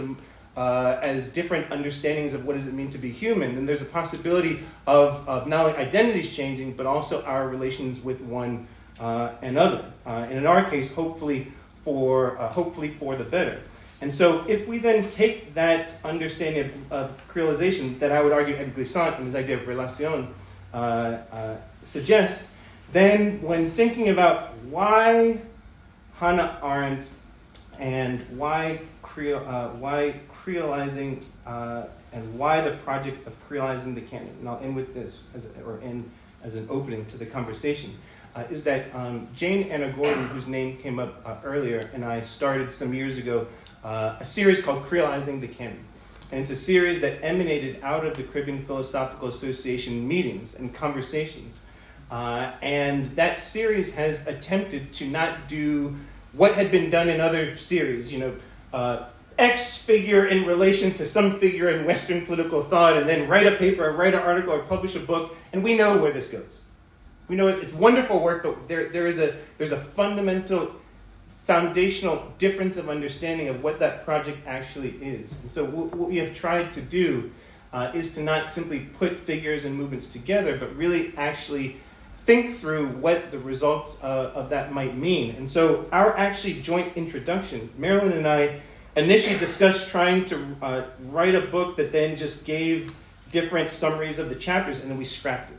as different understandings of what does it mean to be human, then there's a possibility of not only identities changing, but also our relations with one another. And in our case, hopefully for the better. And so if we then take that understanding of creolization that I would argue Edward Glissant in his idea of relation suggests, then when thinking about why Hannah Arendt and why creolizing and why the project of creolizing the canon, and I'll end with this as an opening to the conversation, is that Jane Anna Gordon, whose name came up earlier, and I started some years ago a series called Creolizing the Canon. And it's a series that emanated out of the Caribbean Philosophical Association meetings and conversations. And that series has attempted to not do what had been done in other series, X figure in relation to some figure in Western political thought, and then write a paper, or write an article, or publish a book, and we know where this goes. We know it's wonderful work, but there's a fundamental, foundational difference of understanding of what that project actually is. And so what we have tried to do is to not simply put figures and movements together, but really actually think through what the results of that might mean. And so our actually joint introduction, Marilyn and I initially discussed trying to write a book that then just gave different summaries of the chapters, and then we scrapped it.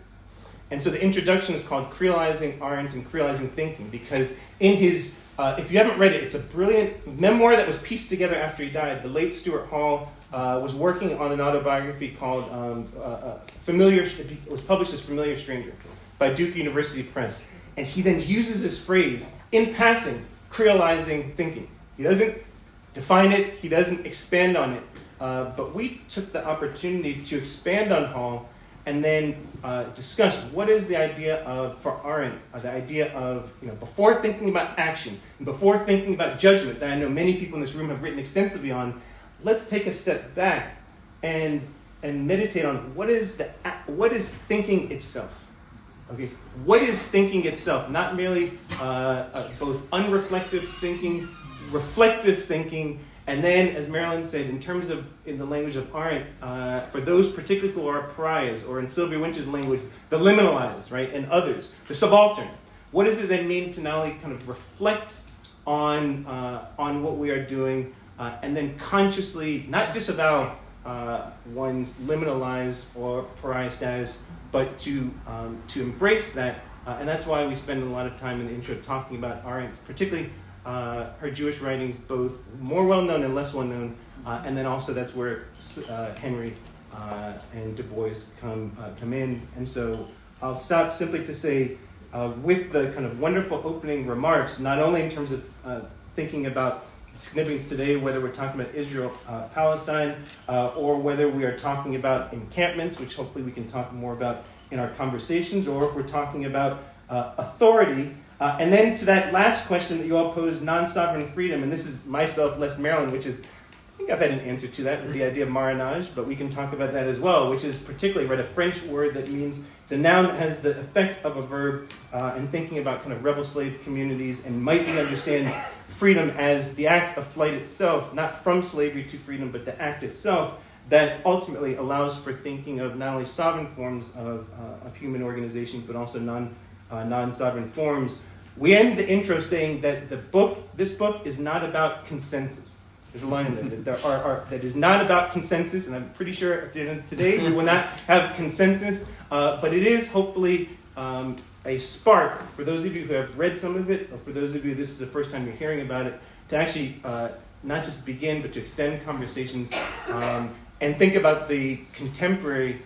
And so the introduction is called Creolizing Arendt and Creolizing Thinking, because in his, if you haven't read it, it's a brilliant memoir that was pieced together after he died. The late Stuart Hall was working on an autobiography called it was published as Familiar Stranger by Duke University Press. And he then uses this phrase, in passing, creolizing thinking. He doesn't define it, he doesn't expand on it. But we took the opportunity to expand on Hall and then discuss what is the idea of, for Arendt, the idea of, before thinking about action, and before thinking about judgment, that I know many people in this room have written extensively on, let's take a step back and meditate on what is thinking itself. Okay, what is thinking itself? Not merely both unreflective thinking, reflective thinking, and then, as Marilyn said, in the language of Arendt, for those particularly who are pariahs, or in Sylvia Winter's language, the liminalized, right, and others, the subaltern. What does it then mean to not only kind of reflect on what we are doing, and then consciously, not disavow, one's liminalized or pariah status, but to embrace that. And that's why we spend a lot of time in the intro talking about Arendt, particularly her Jewish writings, both more well-known and less well-known. And then also that's where Henry and Du Bois come in. And so I'll stop simply to say, with the kind of wonderful opening remarks, not only in terms of thinking about significance today, whether we're talking about Israel, Palestine, or whether we are talking about encampments, which hopefully we can talk more about in our conversations, or if we're talking about authority. And then to that last question that you all posed, non-sovereign freedom, and this is myself, less Marilyn, which is, I think I've had an answer to that with the idea of marinage, but we can talk about that as well, which is particularly, right, a French word that means, it's a noun that has the effect of a verb, and thinking about kind of rebel slave communities, and might we understand freedom as the act of flight itself, not from slavery to freedom, but the act itself, that ultimately allows for thinking of not only sovereign forms of human organization, but also non-sovereign forms. We end the intro saying that this book is not about consensus. There's a line in there that is not about consensus, and I'm pretty sure at the end of today we will not have consensus, but it is hopefully a spark for those of you who have read some of it, or for those of you this is the first time you're hearing about it, to actually not just begin, but to extend conversations and think about the contemporary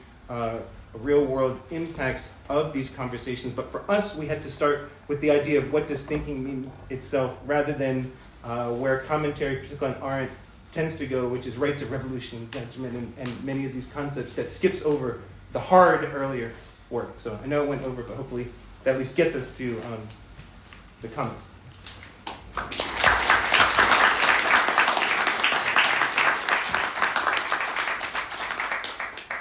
real-world impacts of these conversations. But for us, we had to start with the idea of what does thinking mean itself, rather than where commentary, particularly on Arendt, tends to go, which is right to revolution, judgment, and many of these concepts that skips over the hard earlier work. So I know it went over, but hopefully that at least gets us to the comments.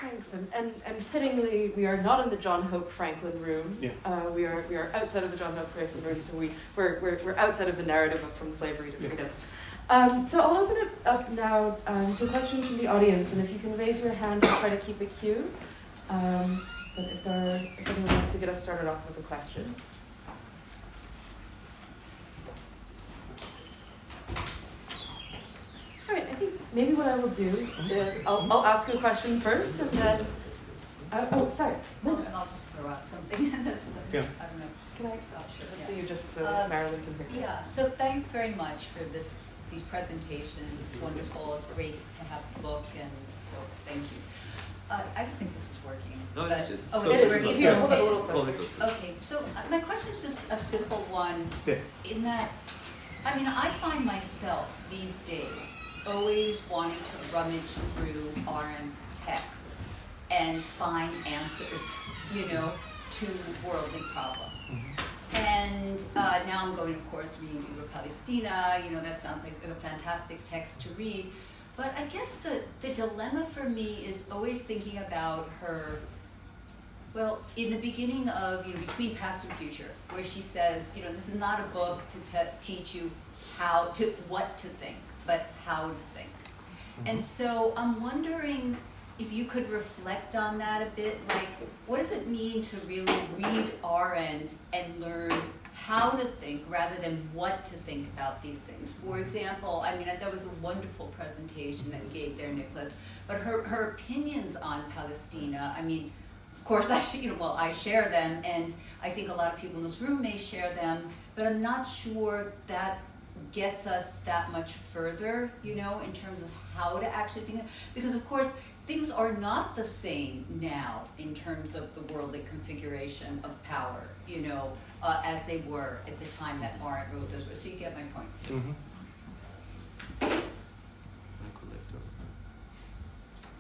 Thanks, and fittingly, we are not in the John Hope Franklin room. Yeah. We are outside of the John Hope Franklin room, so we're outside of the narrative of From Slavery to Freedom. So I'll open it up now to questions from the audience, and if you can raise your hand, I'll try to keep a queue. But if anyone wants to get us started off with a question. All right, I think maybe what I will do is I'll ask you a question first, and then sorry. Well, and I'll just throw out something. That's Yeah. I don't know. Can I? Oh, sure. So Yeah. you just Marilyn can hear. Yeah. So thanks very much for these presentations. It's wonderful. It's great to have the book, and so thank you. I don't think this is working. No, but, it's it. Oh, it Closer is to working. the Here, hold it a Okay. little Hold closer. it closer. Okay. So my question is just a simple one. Yeah. In that, I mean, I find myself these days always wanting to rummage through Arendt's texts and find answers, to worldly problems. And now I'm going, of course, reading Palestina. That sounds like a fantastic text to read. But I guess the dilemma for me is always thinking about her, well, in the beginning of, Between Past and Future, where she says, this is not a book to teach you what to think, but how to think. And so I'm wondering if you could reflect on that a bit, like, what does it mean to really read Arendt and learn how to think rather than what to think about these things? For example, I mean, that was a wonderful presentation that you gave there, Nicholas, but her opinions on Palestina, I mean, of course, I share them, and I think a lot of people in this room may share them, but I'm not sure that gets us that much further, in terms of how to actually think. Because, of course, things are not the same now in terms of the worldly configuration of power, as they were at the time that Arendt wrote those words. So you get my point.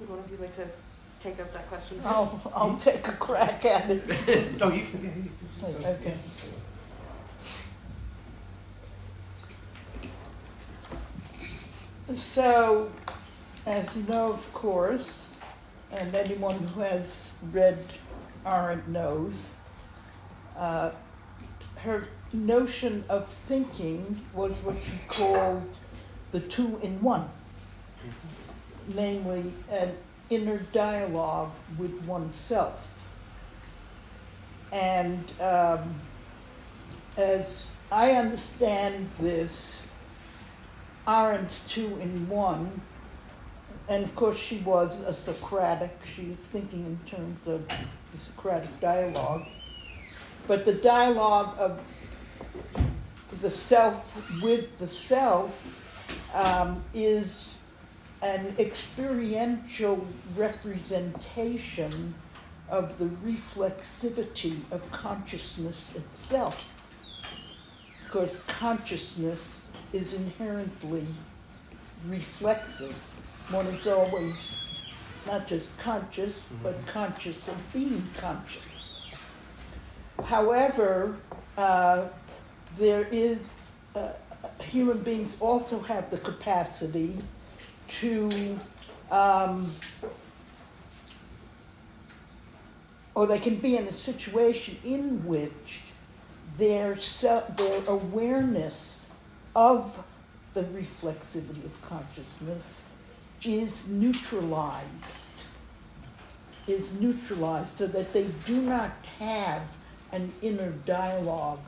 Would one of you like to take up that question I'll first? take a crack at it. Oh, you can. Okay. So, as you know, of course, and anyone who has read Arendt knows, her notion of thinking was what she called the two-in-one, namely an inner dialogue with oneself. And as I understand this, Arendt's two-in-one and of course she was a Socratic. She was thinking in terms of the Socratic dialogue. But the dialogue of the self with the self is an experiential representation of the reflexivity of consciousness itself. Of course, consciousness is inherently reflexive. One is always not just conscious, but conscious of being conscious. However, human beings also have the capacity to, or they can be in a situation in which their awareness of the reflexivity of consciousness is neutralized so that they do not have an inner dialogue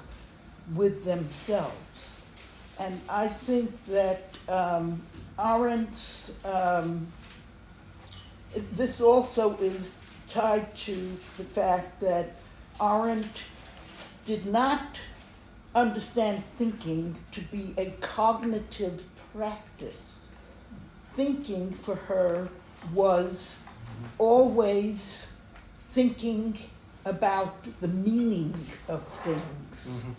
with themselves. And I think that Arendt's, this also is tied to the fact that Arendt did not understand thinking to be a cognitive practice. Thinking for her was always thinking about the meaning of things. Mm-hmm.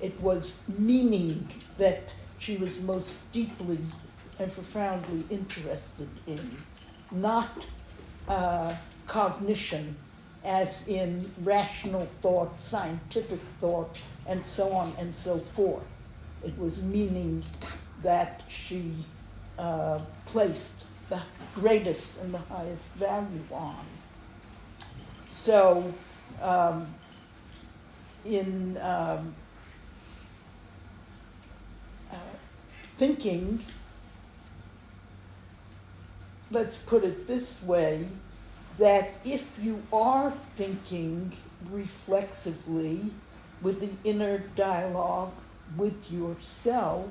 It was meaning that she was most deeply and profoundly interested in, not cognition as in rational thought, scientific thought, and so on and so forth. It was meaning that she placed the greatest and the highest value on. So in thinking, let's put it this way, that if you are thinking reflexively with the inner dialogue with yourself,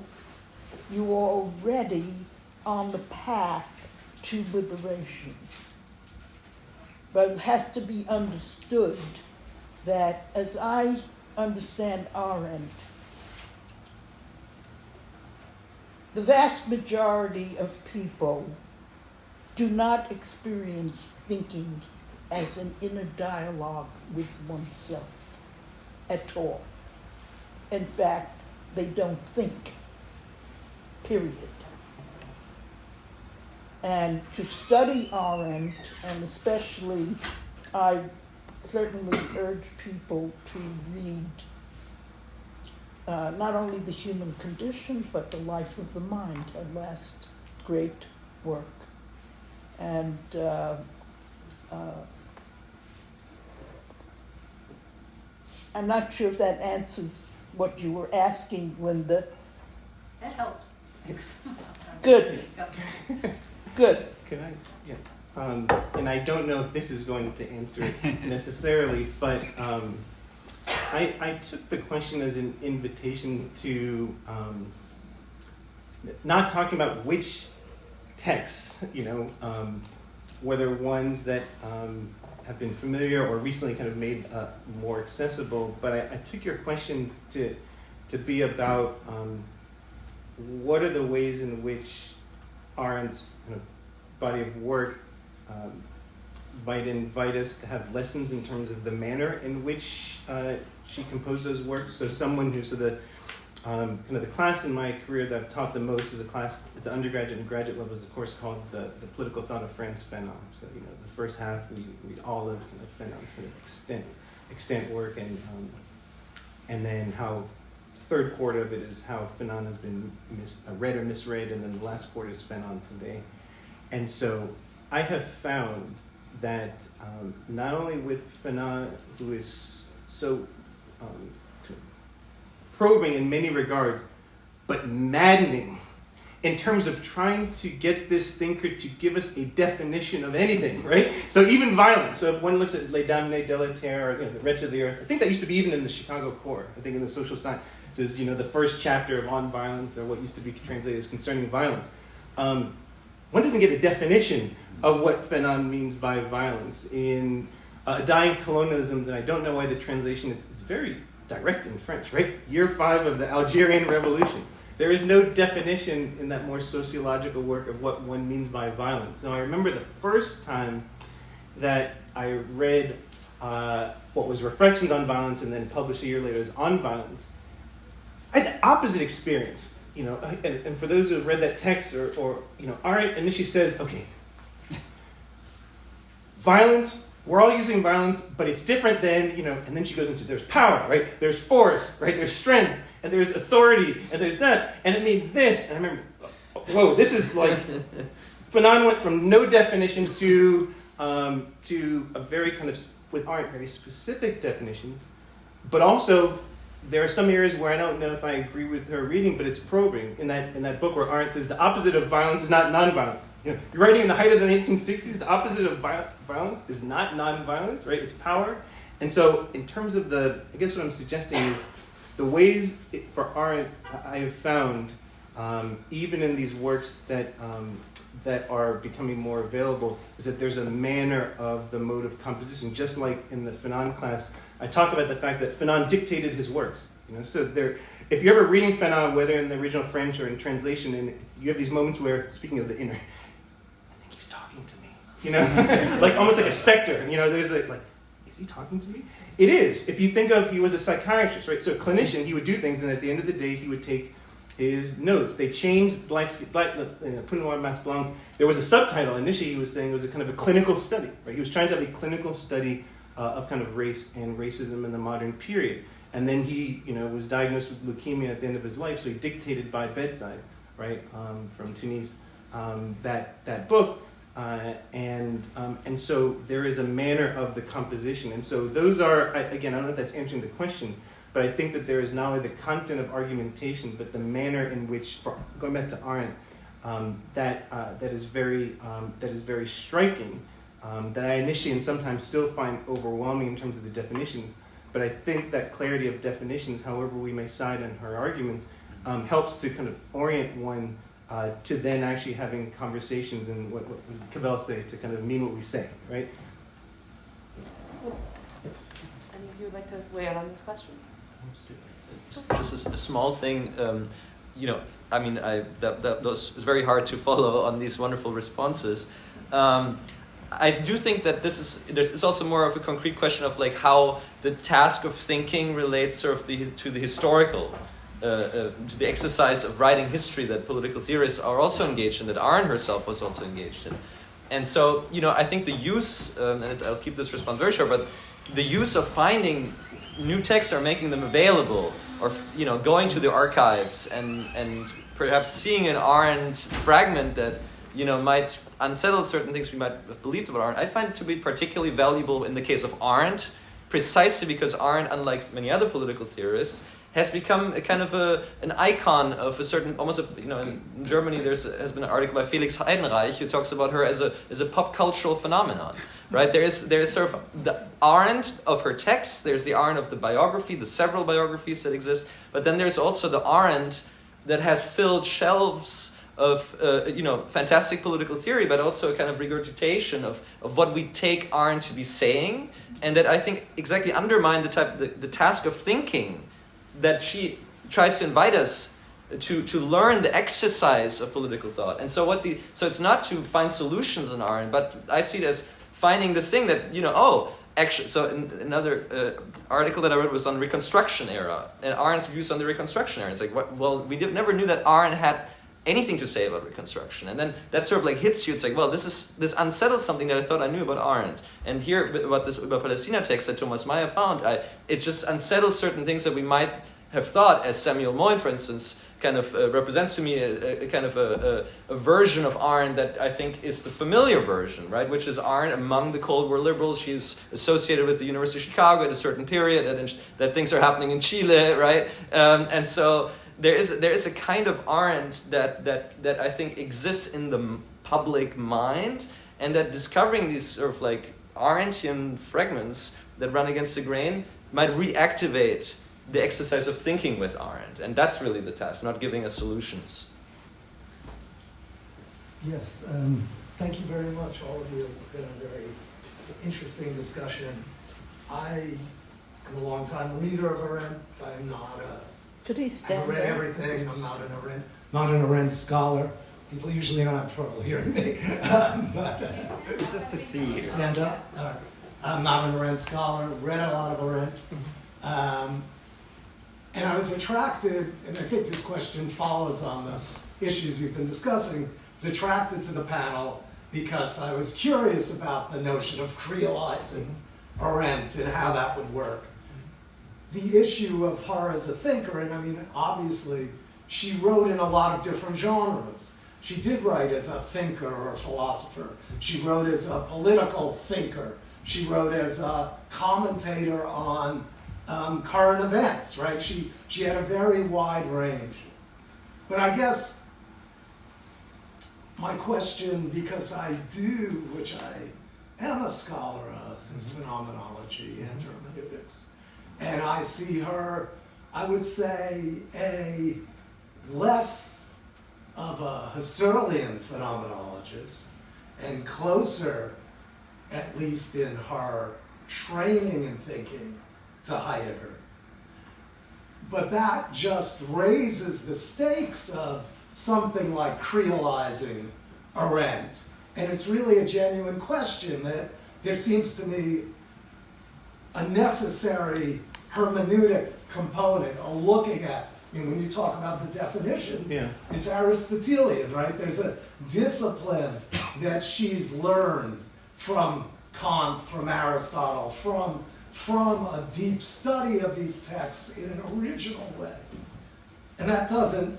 you are already on the path to liberation. But it has to be understood that, as I understand Arendt, the vast majority of people do not experience thinking as an inner dialogue with oneself at all. In fact, they don't think, period. And to study Arendt, and especially I certainly urge people to read not only The Human Condition, but The Life of the Mind, her last great work. And I'm not sure if that answers what you were asking, Linda. That helps. Thanks. Good. Good. Can I? Yeah. And I don't know if this is going to answer it necessarily, but I took the question as an invitation to not talking about which texts, whether ones that have been familiar or recently kind of made more accessible, but I took your question to be about what are the ways in which Arendt's kind of body of work might invite us to have lessons in terms of the manner in which she composed those works. So someone who's the kind of the class in my career that I've taught the most is a class at the undergraduate and graduate level is a course called the Political Thought of Frantz Fanon. So the first half we all of kind of Fanon's kind of extant work, and then how the third quarter of it is how Fanon has been read or misread, and then the last quarter is Fanon today. And so I have found that not only with Fanon, who is so probing in many regards, but maddening in terms of trying to get this thinker to give us a definition of anything, right? So even violence. So if one looks at Les Damnés de la Terre, or the Wretch of the Earth, I think that used to be even in the Chicago Core. I think in the social sciences, the first chapter of On Violence, or what used to be translated as Concerning Violence. one doesn't get a definition of what Fanon means by violence. In Dying Colonialism, that I don't know why the translation, it's very direct in French, right? Year 5 of the Algerian Revolution. There is no definition in that more sociological work of what one means by violence. Now, I remember the first time that I read what was Reflections on Violence and then published a year later as On Violence. I had the opposite experience, and for those who have read that text or Arendt initially says, okay, violence, we're all using violence, but it's different than, and then she goes into there's power, right? There's force, right? There's strength, and there's authority, and there's that, and it means this. And I remember, whoa, this is like, Fanon went from no definition to a very kind of, with Arendt, very specific definition, but also there are some areas where I don't know if I agree with her reading, but it's probing. In that book where Arendt says the opposite of violence is not nonviolence. You're writing in the height of the 1960s, the opposite of violence is not nonviolence, right? It's power. And so in terms of I guess what I'm suggesting is the ways for Arendt I have found, even in these works that are becoming more available, is that there's a manner of the mode of composition. Just like in the Fanon class, I talk about the fact that Fanon dictated his works. So if you're ever reading Fanon, whether in the original French or in translation, and you have these moments where, speaking of the inner, I think he's talking to me, like almost like a specter. There's like, is he talking to me? It is. If you think of, he was a psychiatrist, right? So a clinician, he would do things, and at the end of the day, he would take his notes. They changed Pinot Noir Masque Blanc. There was a subtitle. Initially, he was saying it was a kind of a clinical study, right? He was trying to have a clinical study of kind of race and racism in the modern period. And then he, was diagnosed with leukemia at the end of his life, so he dictated by bedside, right, from Tunis, that book. And so there is a manner of the composition. And so those are, again, I don't know if that's answering the question, but I think that there is not only the content of argumentation, but the manner in which, going back to Arendt, that is very striking, that I initially and sometimes still find overwhelming in terms of the definitions. But I think that clarity of definitions, however we may side on her arguments, helps to kind of orient one to then actually having conversations and what Cavell say, to kind of mean what we say, right? Any of you would like to weigh in on this question? Just a small thing, that was very hard to follow on these wonderful responses. I do think that it's also more of a concrete question of like how the task of thinking relates sort of to the historical, to the exercise of writing history that political theorists are also engaged in, that Arendt herself was also engaged in. And so, I think the use, and I'll keep this response very short, but the use of finding new texts or making them available, or going to the archives and perhaps seeing an Arendt fragment that might unsettle certain things we might have believed about Arendt. I find it to be particularly valuable in the case of Arendt, precisely because Arendt, unlike many other political theorists, has become a kind of an icon of a certain, in Germany has been an article by Felix Heidenreich who talks about her as a pop cultural phenomenon, right? There is sort of the Arendt of her texts, there's the Arendt of the biography, the several biographies that exist, but then there's also the Arendt that has filled shelves of fantastic political theory, but also a kind of regurgitation of what we take Arendt to be saying, and that I think exactly undermine the task of thinking that she tries to invite us to learn the exercise of political thought. And so so it's not to find solutions in Arendt, but I see it as finding this thing that actually. So another article that I wrote was on Reconstruction era and Arendt's views on the Reconstruction era. It's like, we never knew that Arendt had anything to say about Reconstruction, and then that sort of like hits you. It's like, this unsettles something that I thought I knew about Arendt. And here about this Über Palästina text that Thomas Mayer found, it just unsettles certain things that we might have thought, as Samuel Moyn, for instance, kind of represents to me a kind of a version of Arendt that I think is the familiar version, right? Which is Arendt among the Cold War liberals. She's associated with the University of Chicago at a certain period, that things are happening in Chile, right? And so there is a kind of Arendt that I think exists in the public mind, and that discovering these sort of like Arendtian fragments that run against the grain might reactivate the exercise of thinking with Arendt. And that's really the task, not giving us solutions. Yes, thank you very much, all of you. It's been a very interesting discussion. I am a long-time reader of Arendt. I'm not Could he I've stand read up? everything. I'm not an Arendt scholar. People usually don't have trouble hearing me. Just to see you. Stand up. All right. I'm not an Arendt scholar. Read a lot of Arendt. And I was attracted, and I think this question follows on the issues you've been discussing, was attracted to the panel because I was curious about the notion of creolizing Arendt and how that would work. The issue of her as a thinker, and I mean, obviously, she wrote in a lot of different genres. She did write as a thinker or a philosopher. She wrote as a political thinker. She wrote as a commentator on current events, right? She had a very wide range. But I guess my question, because I do, which I am a scholar of, is phenomenology and hermeneutics. And I see her, I would say, a less of a Husserlian phenomenologist and closer, at least in her training and thinking, to Heidegger. But that just raises the stakes of something like creolizing Arendt. And it's really a genuine question that there seems to me a necessary hermeneutic component of looking at. I mean, when you talk about the definitions, it's Aristotelian, right? There's a discipline that she's learned from Kant, from Aristotle, from a deep study of these texts in an original way. And that doesn't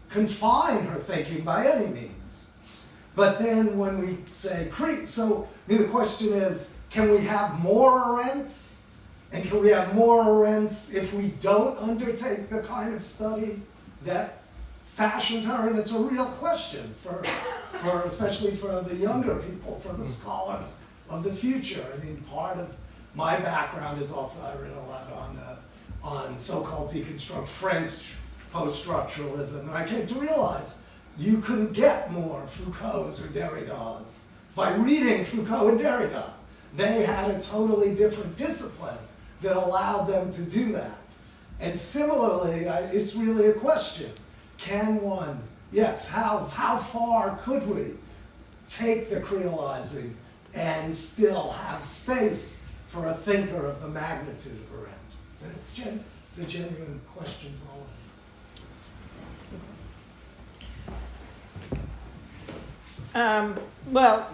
confine her thinking by any means. But then when we say so I mean, the question is, can we have more Arendts? And can we have more Arendts if we don't undertake the kind of study that fashioned her? And it's a real question for especially for the younger people, for the scholars of the future. I mean, part of my background is also, I read a lot on so-called deconstruct French post-structuralism, and I came to realize you couldn't get more Foucault's or Derrida's by reading Foucault and Derrida. They had a totally different discipline that allowed them to do that. And similarly, it's really a question. Can one, yes, how far could we take the creolizing and still have space for a thinker of the magnitude of Arendt? And it's a genuine question to all of you. Well,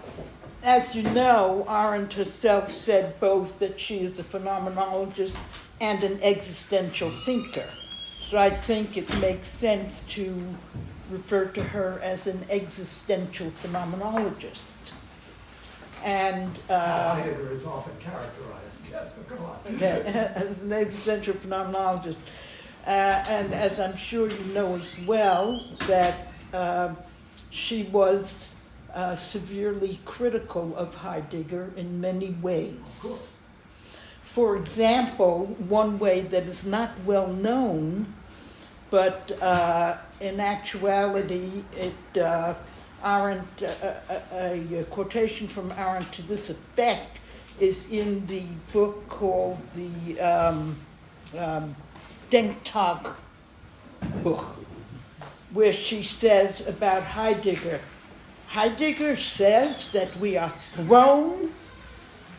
as you know, Arendt herself said both that she is a phenomenologist and an existential thinker. So I think it makes sense to refer to her as an existential phenomenologist. And Heidegger is often characterized, yes, but go on. Okay, as an existential phenomenologist. And as I'm sure you know as well, that she was severely critical of Heidegger in many ways. Of course. For example, one way that is not well known, but in actuality, Arendt, a quotation from Arendt to this effect is in the book called the Denktag book, where she says about Heidegger, Heidegger says that we are thrown.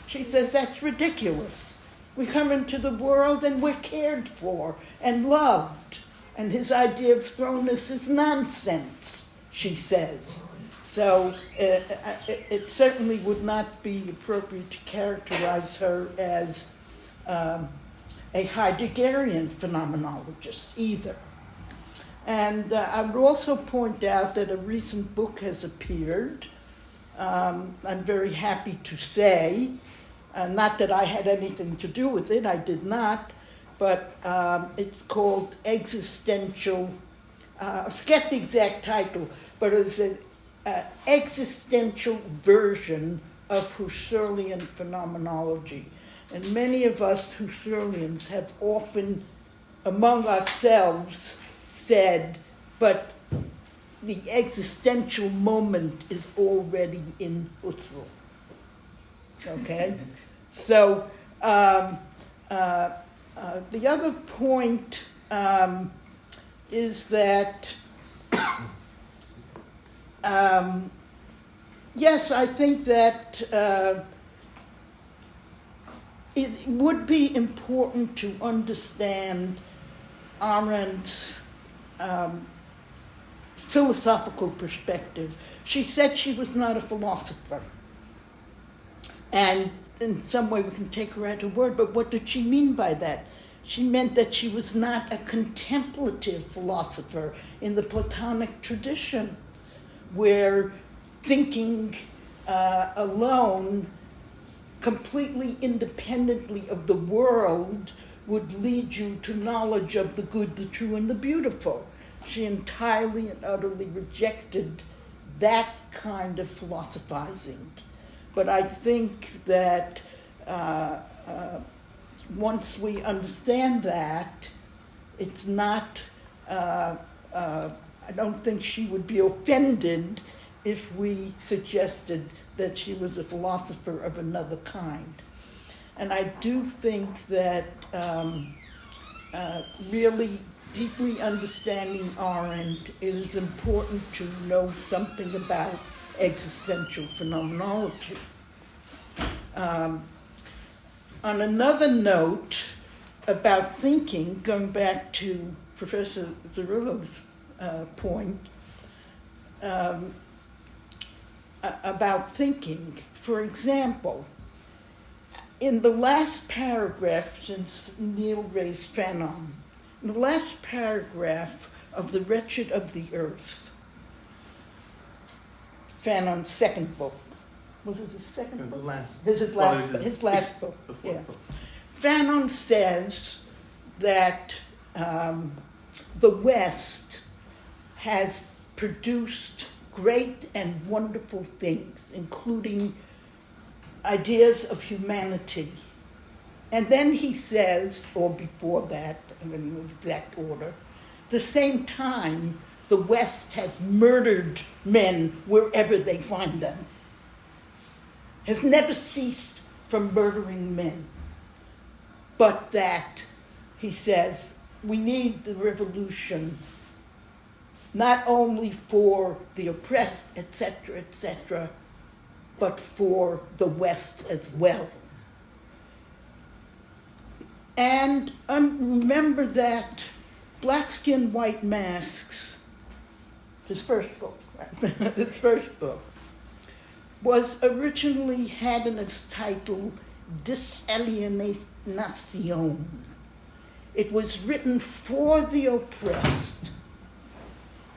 She says that's ridiculous. We come into the world and we're cared for and loved. And his idea of thrownness is nonsense, she says. So it certainly would not be appropriate to characterize her as a Heideggerian phenomenologist either. And I would also point out that a recent book has appeared. I'm very happy to say, not that I had anything to do with it, I did not, but it's called Existential, I forget the exact title, but it's an existential version of Husserlian phenomenology. And many of us Husserlians have often, among ourselves, said, but the existential moment is already in Husserl. Okay? So, the other point is that, yes, I think that it would be important to understand Arendt's philosophical perspective. She said she was not a philosopher. And in some way we can take her at her word, but what did she mean by that? She meant that she was not a contemplative philosopher in the Platonic tradition, where thinking alone, completely independently of the world, would lead you to knowledge of the good, the true, and the beautiful. She entirely and utterly rejected that kind of philosophizing. But I think that once we understand that, it's not, I don't think she would be offended if we suggested that she was a philosopher of another kind. And I do think that really deeply understanding Arendt, it is important to know something about existential phenomenology. On another note about thinking, going back to Professor Zerillo's point about thinking, for example, in the last paragraph, since Neil raised Fanon, in the last paragraph of The Wretched of the Earth, Fanon's second book. Was it his second book? His last book. Yeah. Fanon says that the West has produced great and wonderful things, including ideas of humanity. And then he says, or before that, in the exact order, the same time, the West has murdered men wherever they find them. Has never ceased from murdering men. But that, he says, we need the revolution not only for the oppressed, etc., but for the West as well. And remember that Black Skin, White Masks, his first book, was originally had in its title Disalienation. It was written for the oppressed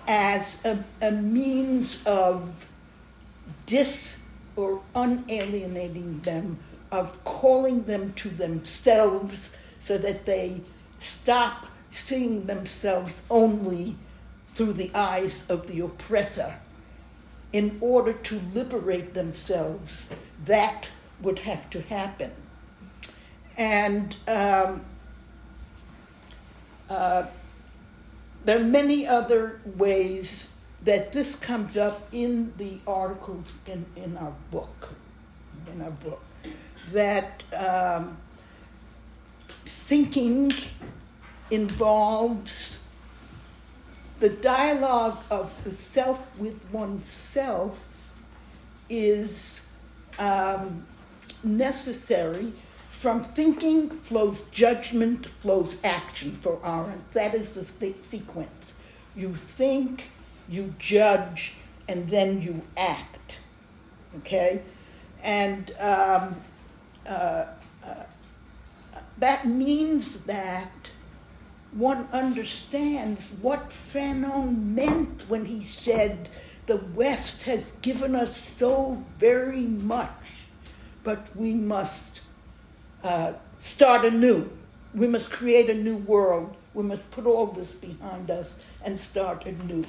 as a means of or unalienating them, of calling them to themselves so that they stop seeing themselves only through the eyes of the oppressor. In order to liberate themselves, that would have to happen. And there are many other ways that this comes up in the articles in our book, that thinking involves the dialogue of the self with oneself is necessary. From thinking flows judgment, flows action for Arendt. That is the sequence. You think, you judge, and then you act. Okay? And that means that one understands what Fanon meant when he said the West has given us so very much, but we must start anew. We must create a new world. We must put all this behind us and start anew.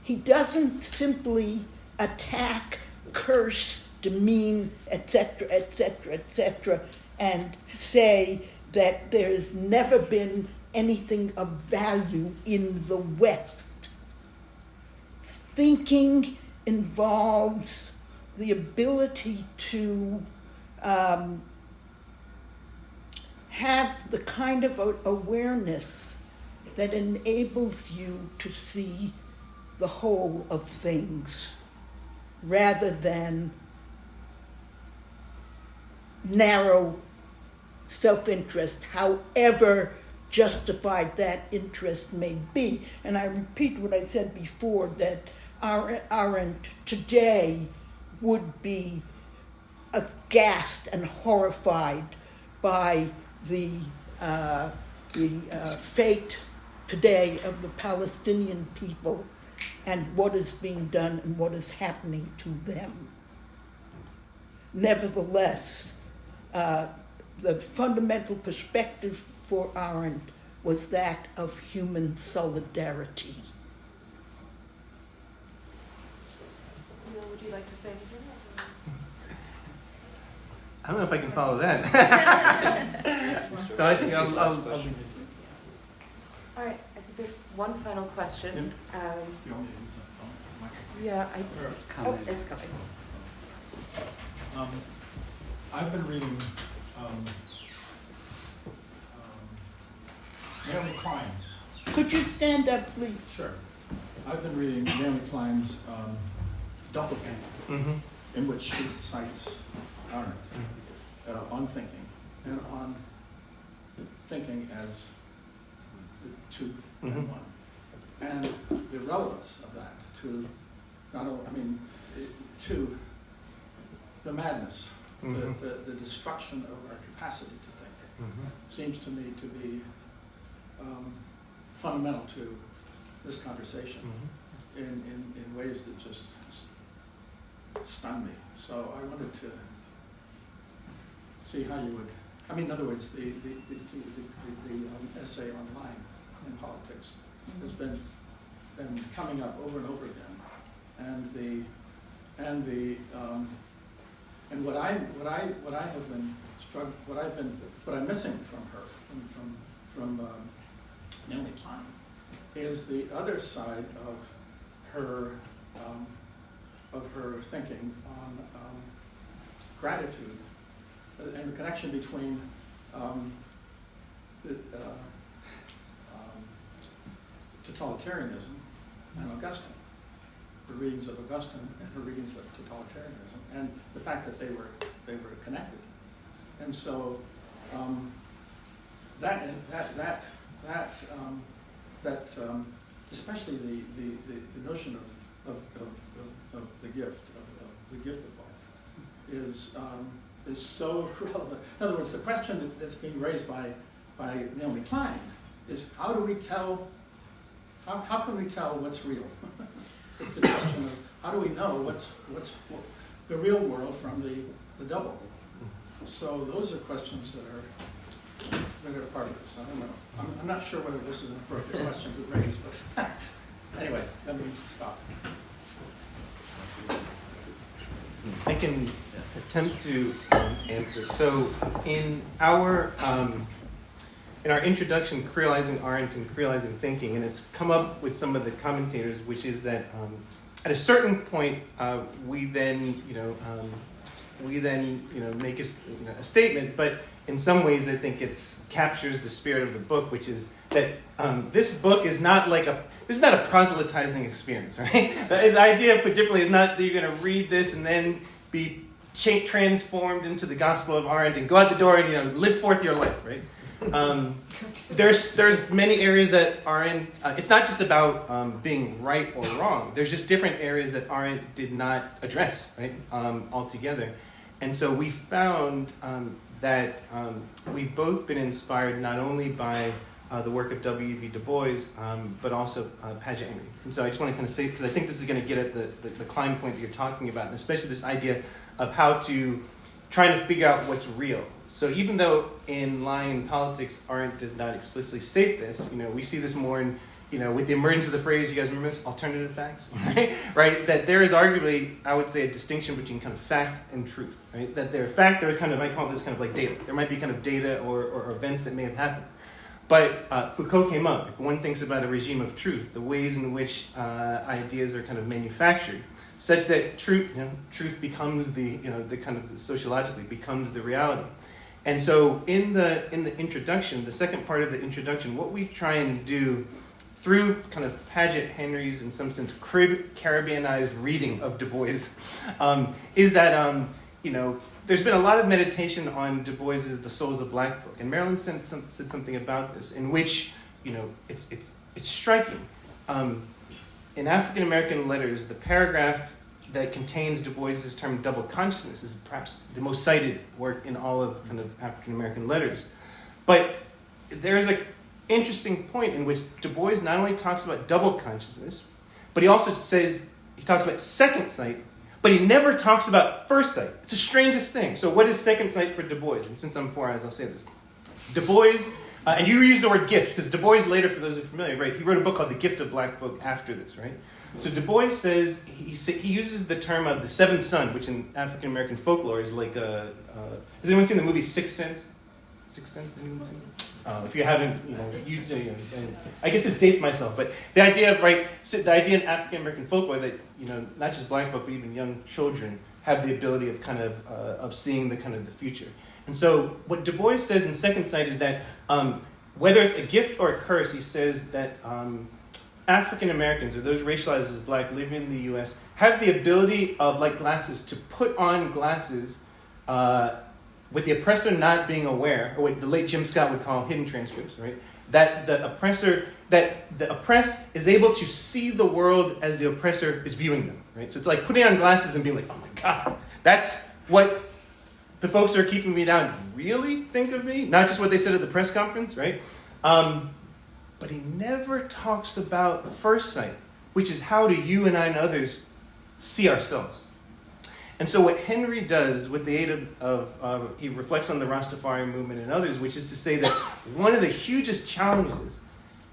He doesn't simply attack, curse, demean, etc., and say that there's never been anything of value in the West. thinking involves the ability to have the kind of awareness that enables you to see the whole of things rather than narrow self-interest, however justified that interest may be. And I repeat what I said before, that Arendt today would be aghast and horrified by the fate today of the Palestinian people and what is being done and what is happening to them. Nevertheless, the fundamental perspective for Arendt was that of human solidarity. Neil, would you like to say anything? I don't know if I can follow that. So I think I'll All right, I think there's one final question. Yeah, It's coming. Oh, it's coming. I've been reading Naomi Klein's. Could you stand up, please? Sure. I've been reading Naomi Klein's Doppelganger, in which she cites Arendt on thinking, and on thinking as the two and one, and the relevance of that to not only, to the madness, the destruction of our capacity to think, seems to me to be fundamental to this conversation in ways that just stun me. So I wanted to see how you would, in other words, the essay on lying in politics has been coming up over and over again, and what I'm missing from her, from Naomi Klein, is the other side of her thinking on gratitude and the connection between totalitarianism and Augustine, her readings of Augustine and her readings of totalitarianism, and the fact that they were connected. And so especially the notion of the gift of life is so relevant. In other words, the question that's being raised by Naomi Klein is how can we tell what's real? It's the question of how do we know what's the real world from the double? So those are questions that are part of this. I don't know. I'm not sure whether this is an appropriate question to raise, but anyway, let me stop. I can attempt to answer. So in our introduction, Creolizing Arendt and Creolizing Thinking, and it's come up with some of the commentators, which is that at a certain point, we then make a statement, but in some ways I think it captures the spirit of the book, which is that this book is not this is not a proselytizing experience, right? The idea, put differently, is not that you're going to read this and then be transformed into the Gospel of Arendt and go out the door and live forth your life, right? There's many areas that Arendt, it's not just about being right or wrong. There's just different areas that Arendt did not address, right, altogether. And so we found that we've both been inspired not only by the work of W.E.B. Du Bois, but also Padgett Henry. And so I just want to kind of say, because I think this is going to get at the Klein point that you're talking about, and especially this idea of how to try to figure out what's real. So even though in Lying Politics, Arendt does not explicitly state this, we see this more in, with the emergence of the phrase, you guys remember this, alternative facts, right? That there is arguably, I would say, a distinction between kind of fact and truth, right? That there are kind of, I call this kind of like data. There might be kind of data or events that may have happened. But Foucault came up. If one thinks about a regime of truth, the ways in which ideas are kind of manufactured, such that truth becomes the kind of sociologically becomes the reality. And so in the introduction, the second part of the introduction, what we try and do through kind of Paget Henry's, in some sense, Caribbeanized reading of Du Bois, is that there's been a lot of meditation on Du Bois's The Souls of Black Folk, and Marilyn said something about this, in which it's striking. In African American letters, the paragraph that contains Du Bois's term double consciousness is perhaps the most cited work in all of kind of African American letters. But there's an interesting point in which Du Bois not only talks about double consciousness, but he also talks about second sight, but he never talks about first sight. It's the strangest thing. So what is second sight for Du Bois? And since I'm 4 eyes, I'll say this. Du Bois, and you use the word gift, because Du Bois later, for those who are familiar, right, he wrote a book called The Gift of Black Folk after this, right? So Du Bois says, he uses the term of the seventh son, which in African American folklore is like, has anyone seen the movie Sixth Sense? Sixth Sense, anyone seen it? If you haven't, I guess this dates myself, but the idea in African American folklore that, not just black folk, but even young children have the ability of kind of seeing the kind of the future. And so what Du Bois says in Second Sight is that whether it's a gift or a curse, he says that African Americans, or those racialized as black living in the U.S., have the ability of, like glasses, to put on glasses with the oppressor not being aware, or what the late Jim Scott would call hidden transcripts, right? That the oppressed is able to see the world as the oppressor is viewing them, right? So it's like putting on glasses and being like, oh my God, that's what the folks who are keeping me down really think of me, not just what they said at the press conference, right? But he never talks about first sight, which is how do you and I and others see ourselves. And so what Henry does with the aid of he reflects on the Rastafari movement and others, which is to say that one of the hugest challenges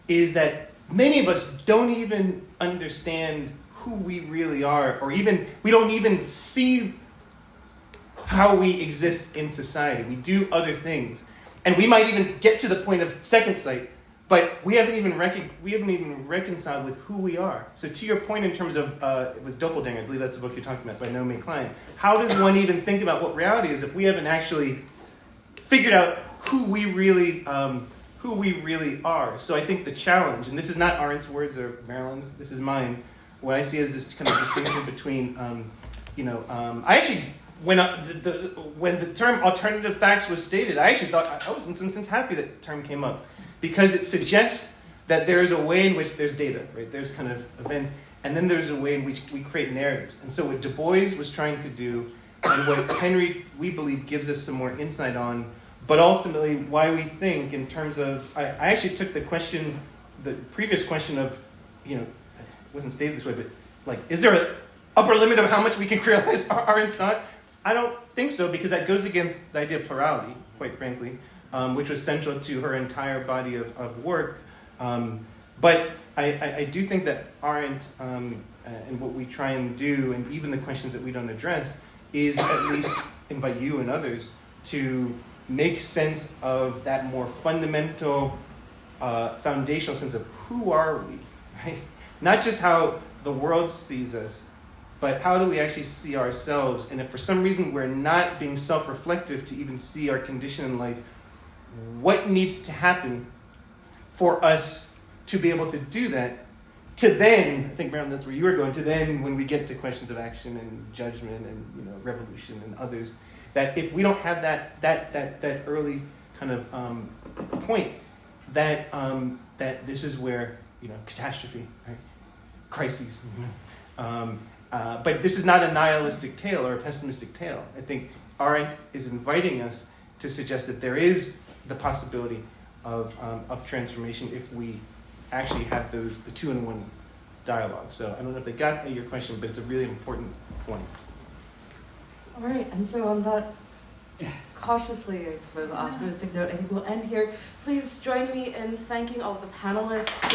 is that many of us don't even understand who we really are, or we don't even see how we exist in society. We do other things. And we might even get to the point of second sight, but we haven't even reconciled with who we are. So to your point in terms of with Doppelganger, I believe that's the book you're talking about by Naomi Klein, how does one even think about what reality is if we haven't actually figured out who we really are? So I think the challenge, and this is not Arendt's words or Marilyn's, this is mine, what I see as this kind of distinction between, I actually, when the term alternative facts was stated, I actually thought, I was in some sense happy that term came up, because it suggests that there's a way in which there's data, right? There's kind of events, and then there's a way in which we create narratives. And so what Du Bois was trying to do, and what Henry, we believe, gives us some more insight on, but ultimately why we think in terms of, I actually took the previous question of, it wasn't stated this way, but like, is there an upper limit of how much we can realize Arendt's thought? I don't think so, because that goes against the idea of plurality, quite frankly. Which was central to her entire body of work. But I do think that Arendt and what we try and do, and even the questions that we don't address, is at least invite you and others to make sense of that more fundamental, foundational sense of who are we, right? Not just how the world sees us, but how do we actually see ourselves? And if for some reason we're not being self-reflective to even see our condition in life, what needs to happen for us to be able to do that, to then, I think, Marilyn, that's where you were going, to then, when we get to questions of action and judgment and revolution and others, that if we don't have that early kind of point, that this is where, catastrophe, right? Crises. But this is not a nihilistic tale or a pessimistic tale. I think Arendt is inviting us to suggest that there is the possibility of transformation if we actually have the two-in-one dialogue. So I don't know if they got at your question, but it's a really important point. All right, and so on that cautiously, I suppose, optimistic note, I think we'll end here. Please join me in thanking all of the panelists.